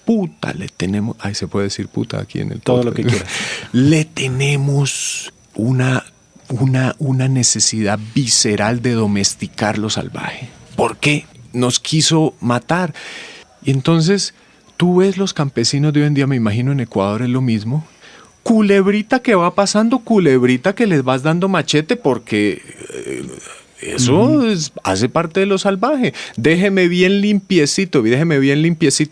Puta, le tenemos... Ay, se puede decir puta aquí en el todo podcast. Lo que quieras. Le tenemos una necesidad visceral de domesticar lo salvaje. ¿Por qué? Nos quiso matar. Y entonces, tú ves los campesinos de hoy en día, me imagino en Ecuador es lo mismo, culebrita que va pasando, culebrita que les vas dando machete porque eso hace parte de lo salvaje. Déjeme bien limpiecito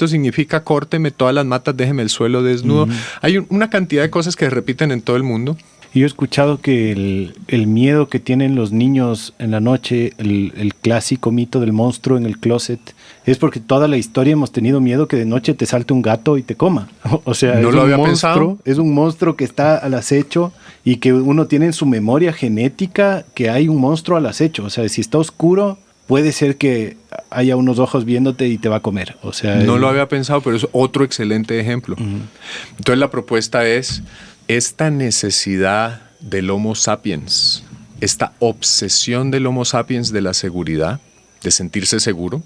significa córteme todas las matas, déjeme el suelo desnudo. Hay una cantidad de cosas que se repiten en todo el mundo. Y yo he escuchado que el miedo que tienen los niños en la noche, el clásico mito del monstruo en el closet, es porque toda la historia hemos tenido miedo que de noche te salte un gato y te coma. O sea, no es lo un había monstruo, pensado. es un monstruo que está al acecho y que uno tiene en su memoria genética que hay un monstruo al acecho. O sea, si está oscuro, puede ser que haya unos ojos viéndote y te va a comer. O sea, no lo había pensado, pero es otro excelente ejemplo. Entonces la propuesta es esta necesidad del Homo sapiens, esta obsesión del Homo sapiens de la seguridad, de sentirse seguro,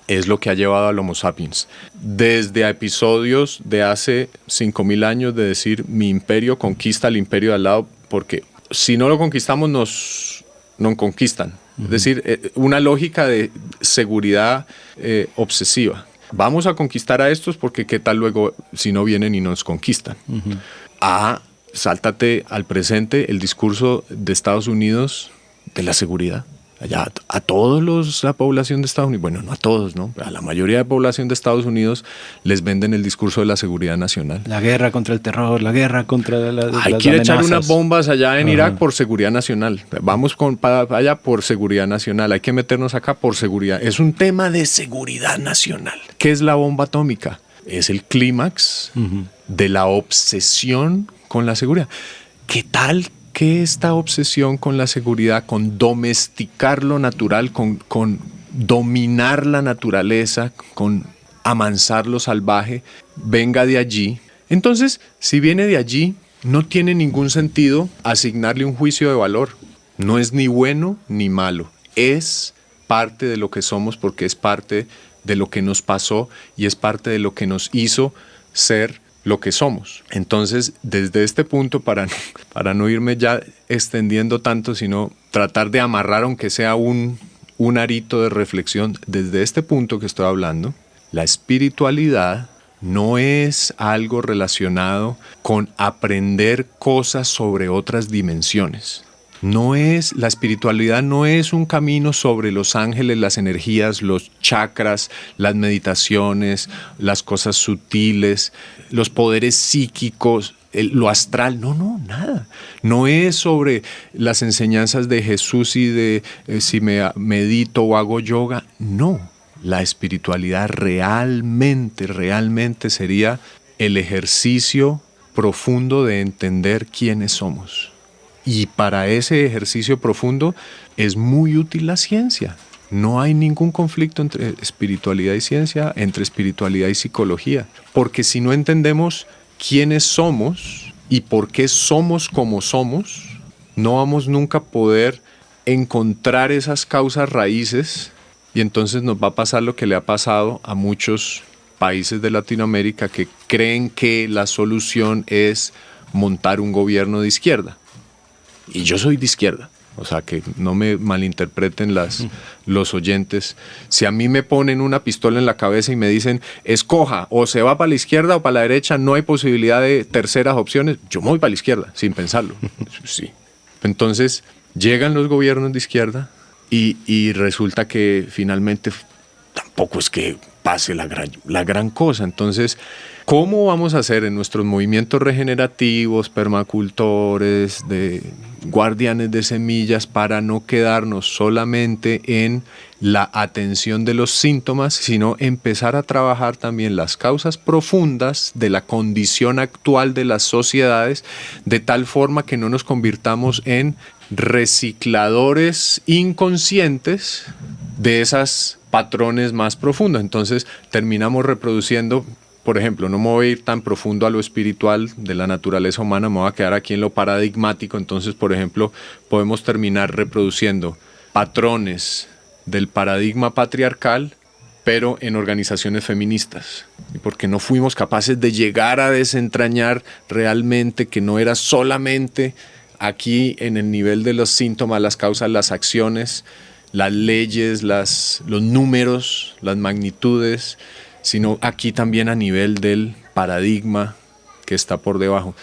es lo que ha llevado al Homo sapiens. Desde episodios de hace 5.000 años de decir mi imperio conquista al imperio de al lado, porque si no lo conquistamos nos conquistan. Es decir, una lógica de seguridad obsesiva. Vamos a conquistar a estos porque qué tal luego si no vienen y nos conquistan. Sáltate al presente el discurso de Estados Unidos de la seguridad. Allá a todos la población de Estados Unidos, bueno, no a todos, ¿no? A la mayoría de la población de Estados Unidos les venden el discurso de la seguridad nacional. La guerra contra el terror, la guerra contra Hay que echar unas bombas allá en Irak por seguridad nacional. Vamos para allá por seguridad nacional. Hay que meternos acá por seguridad. Es un tema de seguridad nacional. ¿Qué es la bomba atómica? Es el clímax de la obsesión con la seguridad. ¿Qué tal que esta obsesión con la seguridad, con domesticar lo natural, con dominar la naturaleza, con amansar lo salvaje, venga de allí? Entonces, si viene de allí, no tiene ningún sentido asignarle un juicio de valor. No es ni bueno ni malo. Es parte de lo que somos porque es parte de lo que nos pasó y es parte de lo que nos hizo ser lo que somos. Entonces, desde este punto, para no irme ya extendiendo tanto, sino tratar de amarrar, aunque sea un arito de reflexión, desde este punto que estoy hablando, la espiritualidad no es algo relacionado con aprender cosas sobre otras dimensiones. La espiritualidad no es un camino sobre los ángeles, las energías, los chakras, las meditaciones, las cosas sutiles, los poderes psíquicos, lo astral. No, nada. No es sobre las enseñanzas de Jesús y de si me medito o hago yoga. No. La espiritualidad realmente sería el ejercicio profundo de entender quiénes somos. Y para ese ejercicio profundo es muy útil la ciencia. No hay ningún conflicto entre espiritualidad y ciencia, entre espiritualidad y psicología. Porque si no entendemos quiénes somos y por qué somos como somos, no vamos nunca a poder encontrar esas causas raíces y entonces nos va a pasar lo que le ha pasado a muchos países de Latinoamérica que creen que la solución es montar un gobierno de izquierda. Y yo soy de izquierda, o sea, que no me malinterpreten los oyentes. Si a mí me ponen una pistola en la cabeza y me dicen, escoja, o se va para la izquierda o para la derecha, no hay posibilidad de terceras opciones, yo me voy para la izquierda, sin pensarlo. Sí. Entonces, llegan los gobiernos de izquierda y resulta que finalmente tampoco es que pase la gran cosa. Entonces, ¿cómo vamos a hacer en nuestros movimientos regenerativos, permacultores, de guardianes de semillas, para no quedarnos solamente en la atención de los síntomas, sino empezar a trabajar también las causas profundas de la condición actual de las sociedades, de tal forma que no nos convirtamos en recicladores inconscientes de esas patrones más profundos? Entonces terminamos reproduciendo, por ejemplo, no me voy a ir tan profundo a lo espiritual de la naturaleza humana, me voy a quedar aquí en lo paradigmático. Entonces, por ejemplo, podemos terminar reproduciendo patrones del paradigma patriarcal, pero en organizaciones feministas, porque no fuimos capaces de llegar a desentrañar realmente que no era solamente aquí en el nivel de los síntomas, las causas, las acciones, las leyes, los números, las magnitudes, sino aquí también a nivel del paradigma que está por debajo.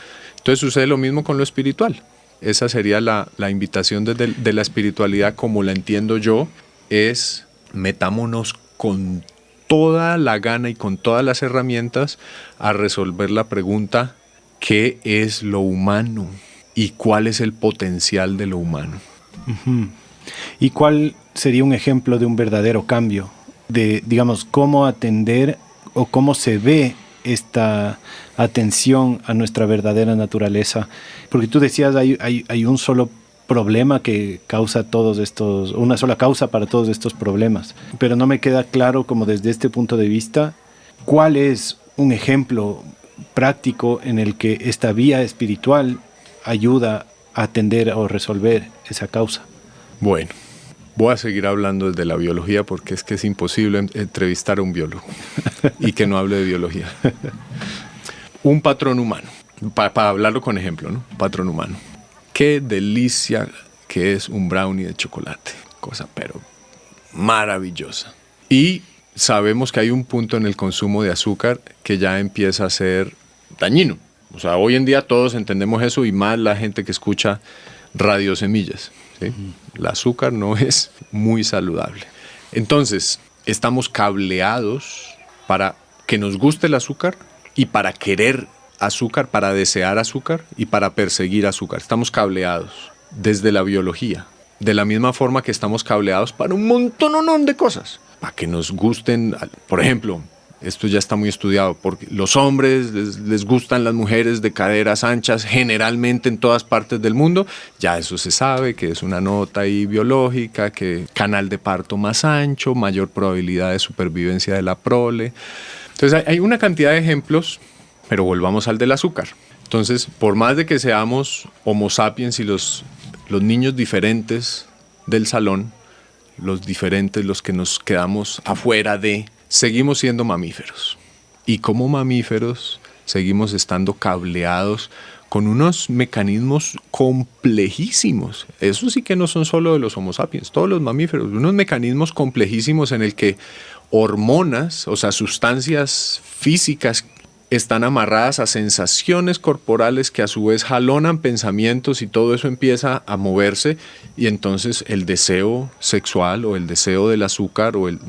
Entonces sucede lo mismo con lo espiritual. Esa sería la invitación de la espiritualidad, como la entiendo yo, es metámonos con toda la gana y con todas las herramientas a resolver la pregunta: ¿qué es lo humano? ¿Y cuál es el potencial de lo humano? Uh-huh. ¿Y cuál sería un ejemplo de un verdadero cambio? De, digamos, cómo atender o cómo se ve esta atención a nuestra verdadera naturaleza. Porque tú decías, hay un solo problema que causa todos estos, una sola causa para todos estos problemas. Pero no me queda claro, como desde este punto de vista, cuál es un ejemplo práctico en el que esta vía espiritual ayuda a atender o resolver esa causa. Bueno, voy a seguir hablando desde la biología, porque es que es imposible entrevistar a un biólogo y que no hable de biología. Un patrón humano, para hablarlo con ejemplo, ¿no? Patrón humano. Qué delicia que es un brownie de chocolate. Cosa pero maravillosa. Y sabemos que hay un punto en el consumo de azúcar que ya empieza a ser dañino. O sea, hoy en día todos entendemos eso, y más la gente que escucha Radio Semillas, ¿sí? El azúcar no es muy saludable. Entonces, estamos cableados para que nos guste el azúcar y para querer azúcar, para desear azúcar y para perseguir azúcar. Estamos cableados desde la biología, de la misma forma que estamos cableados para un montón de cosas. Para que nos gusten, por ejemplo, esto ya está muy estudiado, porque los hombres les gustan las mujeres de caderas anchas, generalmente en todas partes del mundo. Ya eso se sabe, que es una nota ahí biológica, que canal de parto más ancho, mayor probabilidad de supervivencia de la prole. Entonces hay una cantidad de ejemplos, pero volvamos al del azúcar. Entonces, por más de que seamos homo sapiens y los niños diferentes del salón, los diferentes, los que nos quedamos afuera de... seguimos siendo mamíferos, y como mamíferos seguimos estando cableados con unos mecanismos complejísimos. Eso sí que no son solo de los Homo sapiens, todos los mamíferos, unos mecanismos complejísimos en el que hormonas, o sea, sustancias físicas, están amarradas a sensaciones corporales que a su vez jalonan pensamientos, y todo eso empieza a moverse, y entonces el deseo sexual o el deseo del azúcar o el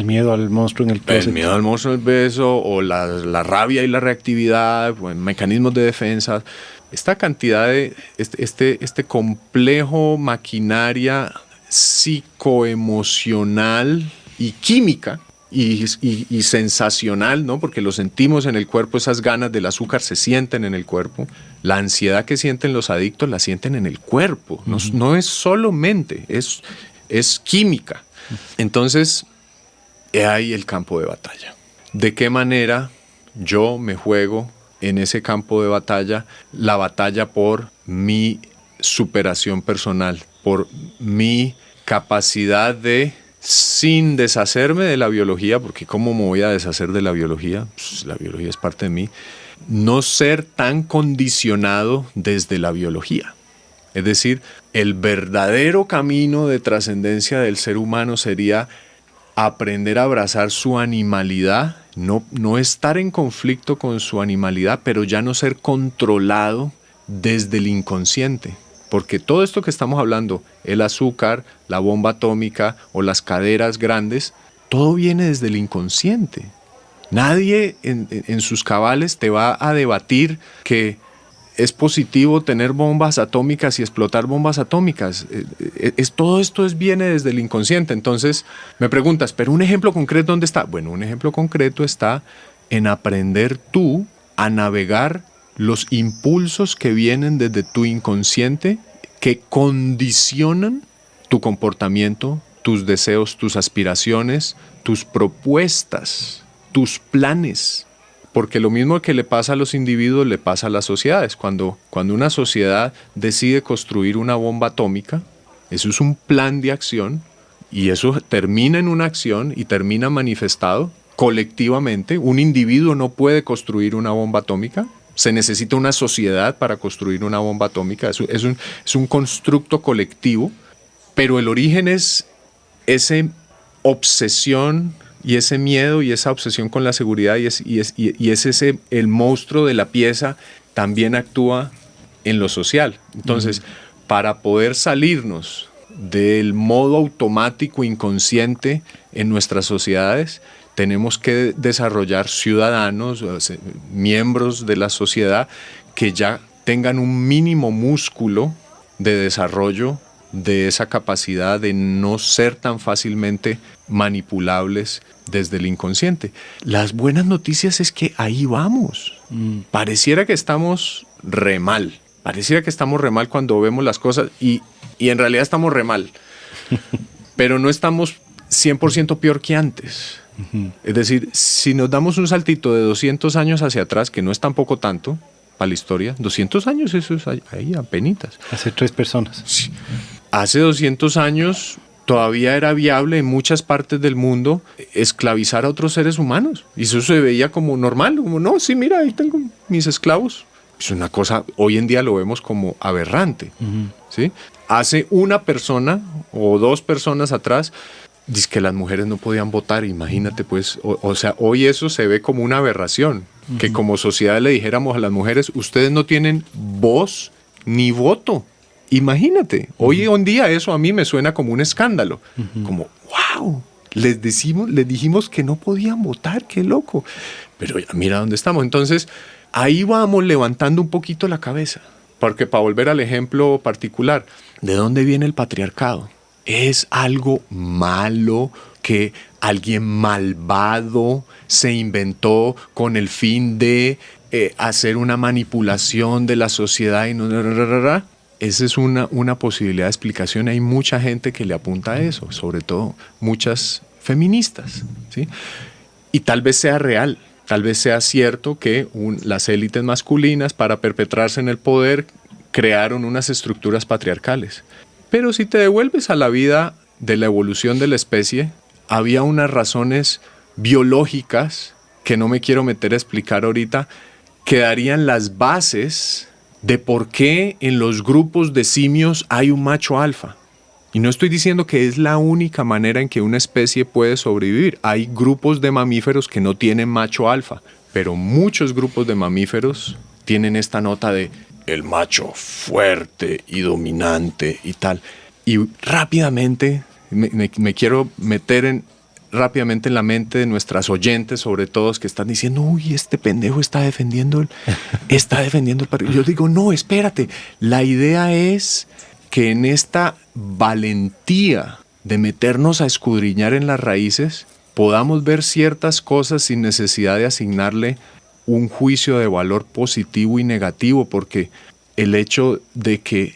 miedo al monstruo en el beso. El miedo al monstruo en el beso, o la rabia y la reactividad, mecanismos de defensa. Esta cantidad de este complejo maquinaria psicoemocional y química y sensacional, ¿no? Porque lo sentimos en el cuerpo, esas ganas del azúcar se sienten en el cuerpo. La ansiedad que sienten los adictos la sienten en el cuerpo. No es solo mente, es química. Entonces, hay el campo de batalla. ¿De qué manera yo me juego en ese campo de batalla? La batalla por mi superación personal, por mi capacidad de, sin deshacerme de la biología, porque ¿cómo me voy a deshacer de la biología? Pues la biología es parte de mí. No ser tan condicionado desde la biología. Es decir, el verdadero camino de trascendencia del ser humano sería aprender a abrazar su animalidad, no estar en conflicto con su animalidad, pero ya no ser controlado desde el inconsciente. Porque todo esto que estamos hablando, el azúcar, la bomba atómica o las caderas grandes, todo viene desde el inconsciente. Nadie en sus cabales te va a debatir que es positivo tener bombas atómicas y explotar bombas atómicas. Todo esto viene desde el inconsciente. Entonces me preguntas, ¿pero un ejemplo concreto dónde está? Bueno, un ejemplo concreto está en aprender tú a navegar los impulsos que vienen desde tu inconsciente, que condicionan tu comportamiento, tus deseos, tus aspiraciones, tus propuestas, tus planes. Porque lo mismo que le pasa a los individuos, le pasa a las sociedades. Cuando una sociedad decide construir una bomba atómica, eso es un plan de acción, y eso termina en una acción y termina manifestado colectivamente. Un individuo no puede construir una bomba atómica. Se necesita una sociedad para construir una bomba atómica. Es un constructo colectivo, pero el origen es esa obsesión y ese miedo y esa obsesión con la seguridad, y es ese el monstruo de la pieza también actúa en lo social. Entonces, para poder salirnos del modo automático inconsciente en nuestras sociedades, tenemos que desarrollar ciudadanos, miembros de la sociedad que ya tengan un mínimo músculo de desarrollo de esa capacidad de no ser tan fácilmente manipulables desde el inconsciente. Las buenas noticias es que ahí vamos. Pareciera que estamos re mal. Pareciera que estamos re mal cuando vemos las cosas y en realidad estamos re mal. Pero no estamos 100% peor que antes. Es decir, si nos damos un saltito de 200 años hacia atrás, que no es tampoco tanto para la historia, 200 años, eso es ahí apenitas. Hace 3 personas. Sí. Hace 200 años todavía era viable en muchas partes del mundo esclavizar a otros seres humanos. Y eso se veía como normal, como no, sí, mira, ahí tengo mis esclavos. Es una cosa, hoy en día lo vemos como aberrante. ¿Sí? Hace una persona o 2 personas atrás, dice que las mujeres no podían votar, imagínate pues, o sea, hoy eso se ve como una aberración, que como sociedad le dijéramos a las mujeres, ustedes no tienen voz ni voto. Imagínate, hoy en día eso a mí me suena como un escándalo, como wow, les dijimos que no podían votar, qué loco, pero ya mira dónde estamos. Entonces ahí vamos levantando un poquito la cabeza, porque para volver al ejemplo particular, ¿de dónde viene el patriarcado? ¿Es algo malo que alguien malvado se inventó con el fin de hacer una manipulación de la sociedad? Y esa es una posibilidad de explicación. Hay mucha gente que le apunta a eso, sobre todo muchas feministas, ¿sí? Y tal vez sea real, tal vez sea cierto que las élites masculinas, para perpetrarse en el poder, crearon unas estructuras patriarcales. Pero si te devuelves a la vida de la evolución de la especie, había unas razones biológicas que no me quiero meter a explicar ahorita, que darían las bases de por qué en los grupos de simios hay un macho alfa. Y no estoy diciendo que es la única manera en que una especie puede sobrevivir. Hay grupos de mamíferos que no tienen macho alfa, pero muchos grupos de mamíferos tienen esta nota de el macho fuerte y dominante y tal. Y rápidamente, me quiero meter rápidamente en la mente de nuestras oyentes, sobre todo, que están diciendo, uy, este pendejo está defendiendo el perro. Yo digo, no, espérate. La idea es que en esta valentía de meternos a escudriñar en las raíces, podamos ver ciertas cosas sin necesidad de asignarle un juicio de valor positivo y negativo, porque el hecho de que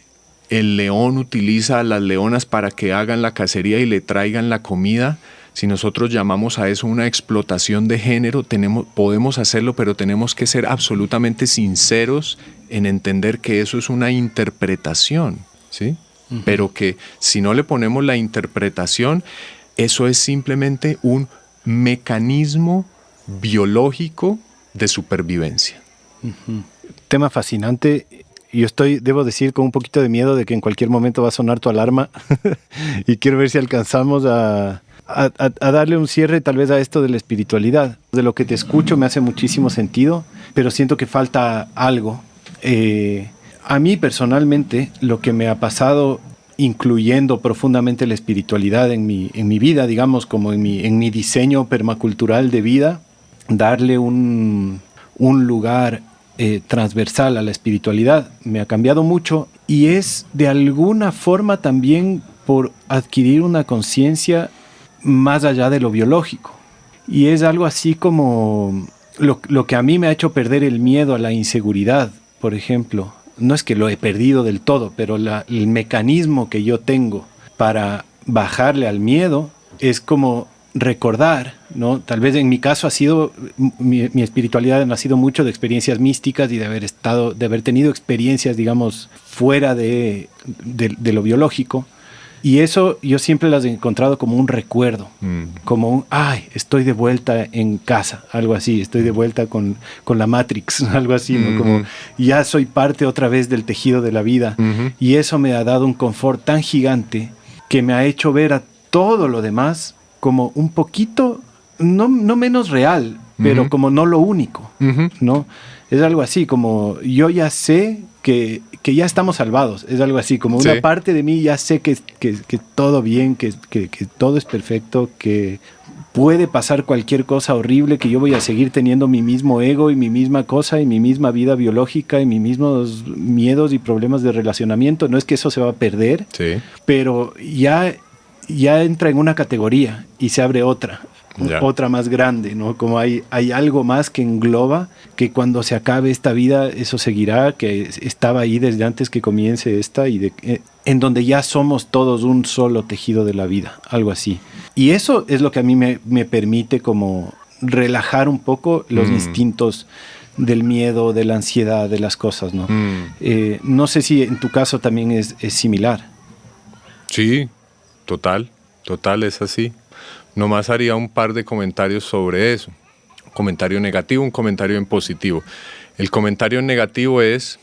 el león utiliza a las leonas para que hagan la cacería y le traigan la comida, si nosotros llamamos a eso una explotación de género, podemos hacerlo, pero tenemos que ser absolutamente sinceros en entender que eso es una interpretación, ¿sí? Pero que si no le ponemos la interpretación, eso es simplemente un mecanismo biológico de supervivencia. Tema fascinante. Yo debo decir, con un poquito de miedo de que en cualquier momento va a sonar tu alarma y quiero ver si alcanzamos a darle un cierre tal vez a esto de la espiritualidad. De lo que te escucho me hace muchísimo sentido, pero siento que falta algo. A mí personalmente lo que me ha pasado, incluyendo profundamente la espiritualidad en mi vida, digamos, como en mi diseño permacultural de vida, darle un lugar transversal a la espiritualidad me ha cambiado mucho, y es de alguna forma también por adquirir una conciencia más allá de lo biológico. Y es algo así como lo que a mí me ha hecho perder el miedo a la inseguridad, por ejemplo. No es que lo he perdido del todo, pero el mecanismo que yo tengo para bajarle al miedo es como recordar, ¿no? Tal vez en mi caso mi espiritualidad ha nacido mucho de experiencias místicas y de haber tenido experiencias, digamos, fuera de lo biológico. Y eso yo siempre las he encontrado como un recuerdo, como estoy de vuelta en casa, algo así, estoy de vuelta con la Matrix, algo así, ¿no? Como ya soy parte otra vez del tejido de la vida. Y eso me ha dado un confort tan gigante que me ha hecho ver a todo lo demás como un poquito, no menos real, pero como no lo único, ¿no? es algo así, como yo ya sé que ya estamos salvados. Es algo así, como una parte de mí ya sé que todo bien, que todo es perfecto, que puede pasar cualquier cosa horrible, que yo voy a seguir teniendo mi mismo ego y mi misma cosa y mi misma vida biológica y mis mismos miedos y problemas de relacionamiento. No es que eso se va a perder, pero ya entra en una categoría y se abre otra más grande, ¿no? Como hay algo más que engloba, que cuando se acabe esta vida eso seguirá, que estaba ahí desde antes que comience esta, en donde ya somos todos un solo tejido de la vida, algo así. Y eso es lo que a mí me permite como relajar un poco los instintos del miedo, de la ansiedad, de las cosas, ¿no? No sé si en tu caso también es similar. Sí, total es así. Nomás haría un par de comentarios sobre eso. Un comentario negativo, un comentario en positivo. El comentario negativo es: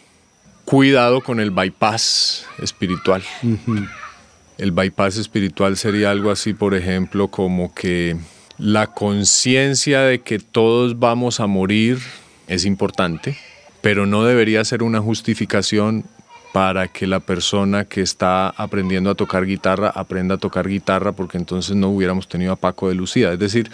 cuidado con el bypass espiritual. Uh-huh. El bypass espiritual sería algo así, por ejemplo, como que la conciencia de que todos vamos a morir es importante, pero no debería ser una justificación para que la persona que está aprendiendo a tocar guitarra aprenda a tocar guitarra, porque entonces no hubiéramos tenido a Paco de Lucía. Es decir,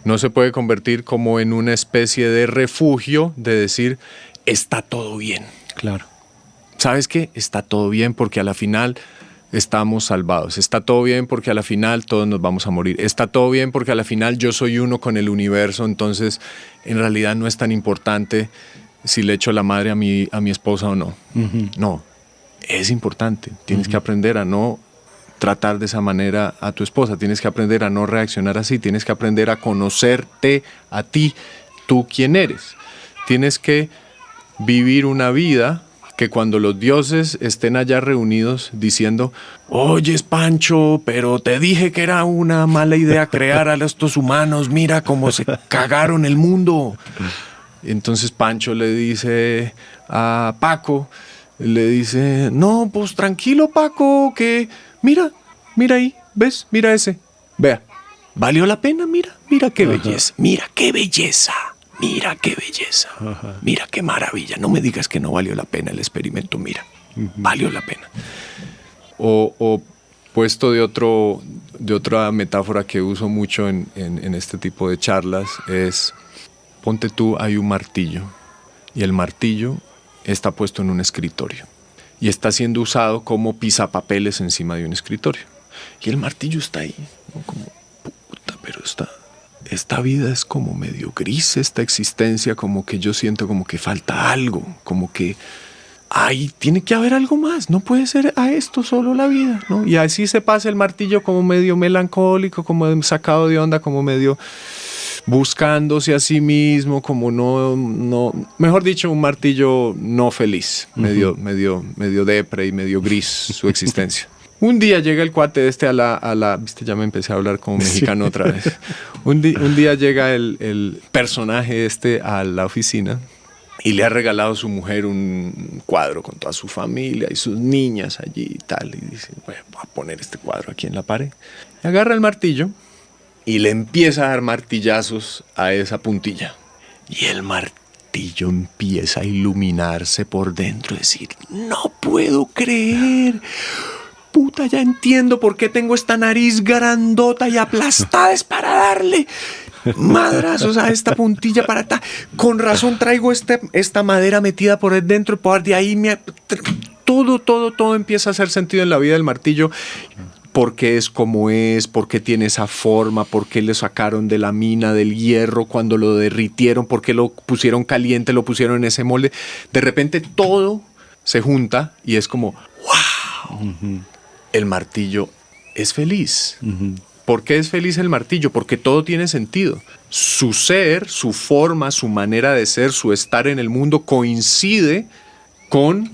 no se puede convertir como en una especie de refugio de decir, está todo bien. Claro. ¿Sabes qué? Está todo bien porque a la final estamos salvados. Está todo bien porque a la final todos nos vamos a morir. Está todo bien porque a la final yo soy uno con el universo, entonces en realidad no es tan importante si le echo la madre a mi esposa o no. Uh-huh. No, es importante. Tienes que aprender a no tratar de esa manera a tu esposa. Tienes que aprender a no reaccionar así. Tienes que aprender a conocerte a ti, tú quién eres. Tienes que vivir una vida que cuando los dioses estén allá reunidos diciendo, oyes Pancho, pero te dije que era una mala idea crear a estos humanos, mira cómo se cagaron el mundo. Entonces Pancho le dice a Paco, le dice, no, pues tranquilo Paco, que mira ahí, ¿ves? Mira ese, vea, ¿valió la pena? Mira qué belleza, mira qué belleza, mira qué belleza, mira qué maravilla, no me digas que no valió la pena el experimento, mira, valió la pena. O puesto de otra metáfora que uso mucho en este tipo de charlas es, ponte tú, hay un martillo y el martillo está puesto en un escritorio y está siendo usado como pisapapeles encima de un escritorio. Y el martillo está ahí, ¿no? Como, puta, pero esta vida es como medio gris, esta existencia, como que yo siento como que falta algo, como que tiene que haber algo más, no puede ser a esto solo la vida, ¿no? Y así se pasa el martillo como medio melancólico, como sacado de onda, como medio buscándose a sí mismo, como no, mejor dicho, un martillo no feliz, medio depre y medio gris su existencia. Un día llega el cuate viste, ya me empecé a hablar como mexicano otra vez. Un día llega el personaje a la oficina y le ha regalado a su mujer un cuadro con toda su familia y sus niñas allí y tal. Y dice, voy a poner este cuadro aquí en la pared. Y agarra el martillo y le empieza a dar martillazos a esa puntilla. Y el martillo empieza a iluminarse por dentro, decir, no puedo creer. Puta, ya entiendo por qué tengo esta nariz grandota y aplastada, es para darle madrazos a esta puntilla para con razón traigo esta madera metida por dentro, por de ahí todo empieza a hacer sentido en la vida del martillo. ¿Por qué es como es? ¿Por qué tiene esa forma? ¿Por qué le sacaron de la mina del hierro cuando lo derritieron? ¿Por qué lo pusieron caliente? ¿Lo pusieron en ese molde? De repente todo se junta y es como ¡wow! Uh-huh. El martillo es feliz. Uh-huh. ¿Por qué es feliz el martillo? Porque todo tiene sentido. Su ser, su forma, su manera de ser, su estar en el mundo coincide con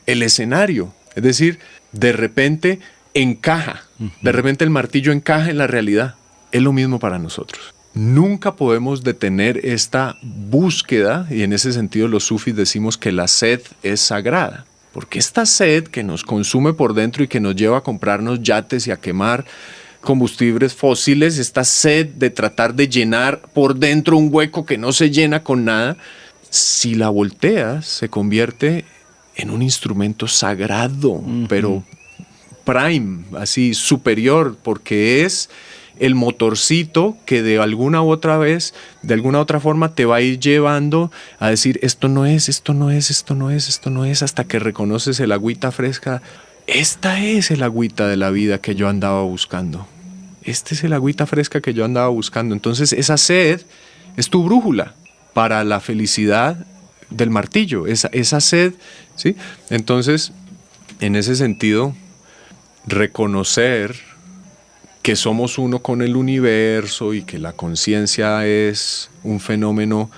el escenario. Es decir, de repente encaja. De repente el martillo encaja en la realidad. Es lo mismo para nosotros. Nunca podemos detener esta búsqueda, y en ese sentido los sufis decimos que la sed es sagrada. Porque esta sed que nos consume por dentro y que nos lleva a comprarnos yates y a quemar combustibles fósiles, esta sed de tratar de llenar por dentro un hueco que no se llena con nada, si la volteas, se convierte en un instrumento sagrado, pero prime, así superior, porque es el motorcito que de alguna u otra vez, de alguna otra forma te va a ir llevando a decir esto no es, esto no es, esto no es, esto no es, hasta que reconoces el agüita fresca. Esta es el agüita de la vida que yo andaba buscando. Este es el agüita fresca que yo andaba buscando. Entonces esa sed es tu brújula para la felicidad del martillo, esa sed, ¿sí? Entonces, en ese sentido, reconocer que somos uno con el universo y que la conciencia es un fenómeno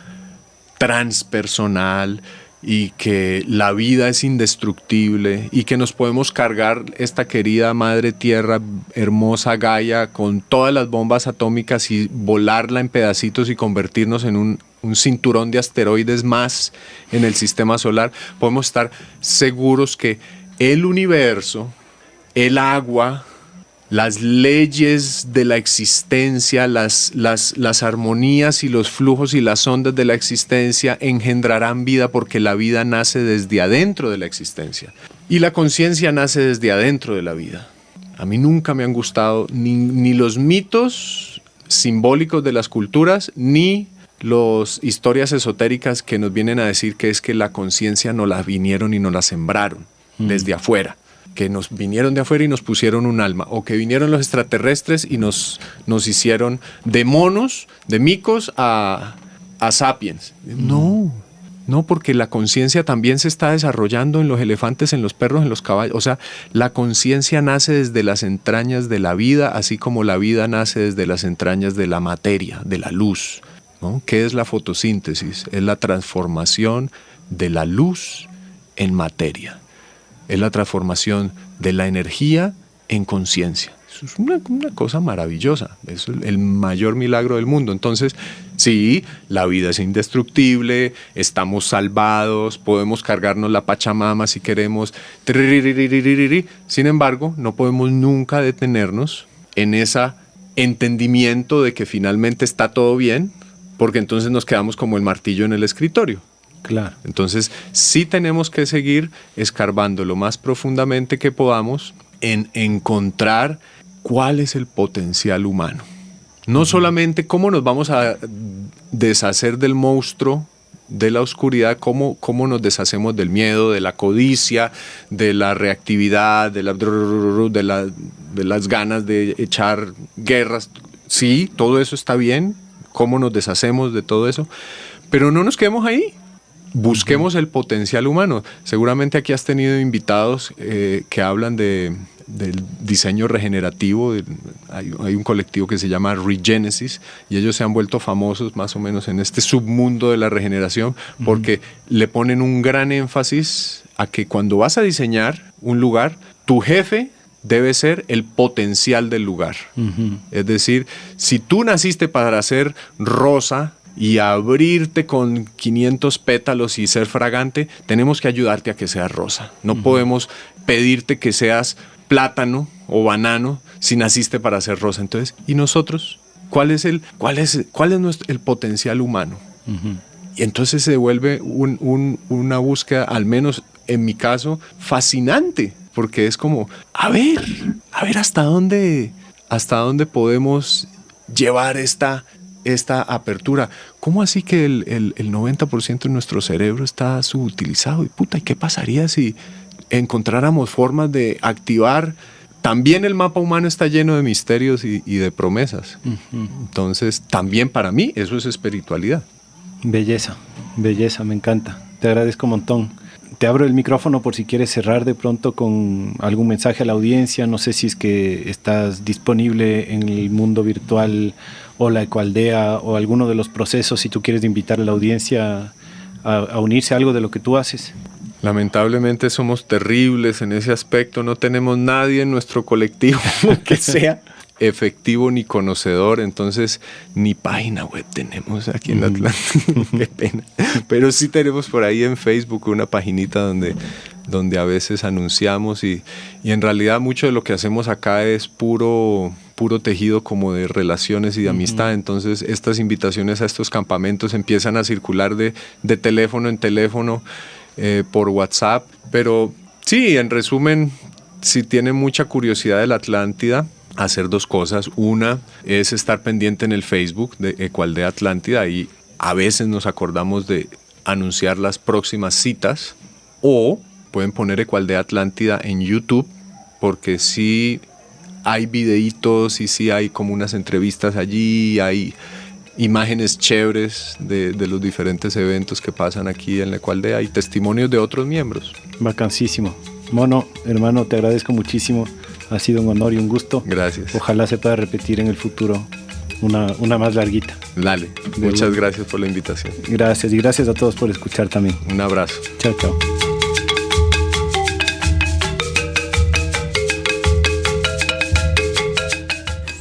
transpersonal y que la vida es indestructible y que nos podemos cargar esta querida madre tierra, hermosa Gaia, con todas las bombas atómicas y volarla en pedacitos y convertirnos en un cinturón de asteroides más en el sistema solar, podemos estar seguros que el universo, el agua, las leyes de la existencia, las armonías y los flujos y las ondas de la existencia engendrarán vida, porque la vida nace desde adentro de la existencia y la conciencia nace desde adentro de la vida. A mí nunca me han gustado ni los mitos simbólicos de las culturas, ni las historias esotéricas que nos vienen a decir que es que la conciencia nos la vinieron y nos la sembraron desde afuera, que nos vinieron de afuera y nos pusieron un alma, o que vinieron los extraterrestres y nos hicieron de monos, de micos a sapiens. No, porque la conciencia también se está desarrollando en los elefantes, en los perros, en los caballos. O sea, la conciencia nace desde las entrañas de la vida, así como la vida nace desde las entrañas de la materia, de la luz, ¿no? ¿Qué es la fotosíntesis? Es la transformación de la luz en materia. Es la transformación de la energía en conciencia. Eso es una cosa maravillosa. Es el mayor milagro del mundo. Entonces, sí, la vida es indestructible, estamos salvados, podemos cargarnos la Pachamama si queremos. Sin embargo, no podemos nunca detenernos en ese entendimiento de que finalmente está todo bien, porque entonces nos quedamos como el martillo en el escritorio. Claro. Entonces, sí tenemos que seguir escarbando lo más profundamente que podamos en encontrar cuál es el potencial humano. No solamente cómo nos vamos a deshacer del monstruo de la oscuridad, cómo nos deshacemos del miedo, de la codicia, de la reactividad, de las ganas de echar guerras. Sí, todo eso está bien, cómo nos deshacemos de todo eso, pero no nos quedemos ahí. Busquemos el potencial humano. Seguramente aquí has tenido invitados que hablan del diseño regenerativo. Hay un colectivo que se llama Regenesis y ellos se han vuelto famosos más o menos en este submundo de la regeneración porque le ponen un gran énfasis a que cuando vas a diseñar un lugar, tu jefe debe ser el potencial del lugar. Es decir, si tú naciste para ser rosa y abrirte con 500 pétalos y ser fragante, tenemos que ayudarte a que seas rosa. No podemos pedirte que seas plátano o banano si naciste para ser rosa. Entonces, ¿y nosotros? ¿Cuál es el potencial humano? Y entonces se vuelve una búsqueda, al menos en mi caso, fascinante, porque es como, a ver hasta dónde podemos llevar esta apertura. ¿Cómo así que el 90% de nuestro cerebro está subutilizado? ¿Y qué pasaría si encontráramos formas de activar? También el mapa humano está lleno de misterios y de promesas. Entonces, también para mí eso es espiritualidad. Belleza, me encanta. Te agradezco un montón. Te abro el micrófono por si quieres cerrar de pronto con algún mensaje a la audiencia. No sé si es que estás disponible en el mundo virtual o la Ecoaldea o alguno de los procesos, si tú quieres invitar a la audiencia a unirse a algo de lo que tú haces. Lamentablemente somos terribles en ese aspecto. No tenemos nadie en nuestro colectivo que sea efectivo ni conocedor, entonces ni página web tenemos aquí en Atlanta. Qué pena. Pero sí tenemos por ahí en Facebook una paginita donde a veces anunciamos y en realidad mucho de lo que hacemos acá es puro puro tejido como de relaciones y de amistad. Entonces estas invitaciones a estos campamentos empiezan a circular de teléfono en teléfono, por WhatsApp. Pero sí, en resumen, si tienen mucha curiosidad de la Atlántida, hacer dos cosas. Una es estar pendiente en el Facebook de Ecualdea Atlántida, y a veces nos acordamos de anunciar las próximas citas, o pueden poner Ecualdea Atlántida en YouTube, porque sí hay videitos y sí hay como unas entrevistas allí, hay imágenes chéveres de los diferentes eventos que pasan aquí en la Ecualdea y testimonios de otros miembros. Bacanísimo. Mono, hermano, te agradezco muchísimo. Ha sido un honor y un gusto. Gracias. Ojalá se pueda repetir en el futuro una más larguita. Dale, muchas gracias por la invitación. Gracias, y gracias a todos por escuchar también. Un abrazo. Chao, chao.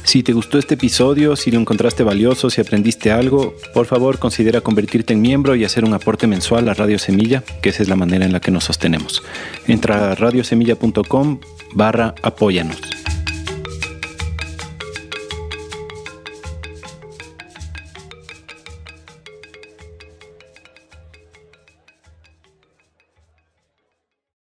Si te gustó este episodio, si lo encontraste valioso, si aprendiste algo, por favor considera convertirte en miembro y hacer un aporte mensual a Radio Semilla, que esa es la manera en la que nos sostenemos. Entra a radiosemilla.com/apóyanos.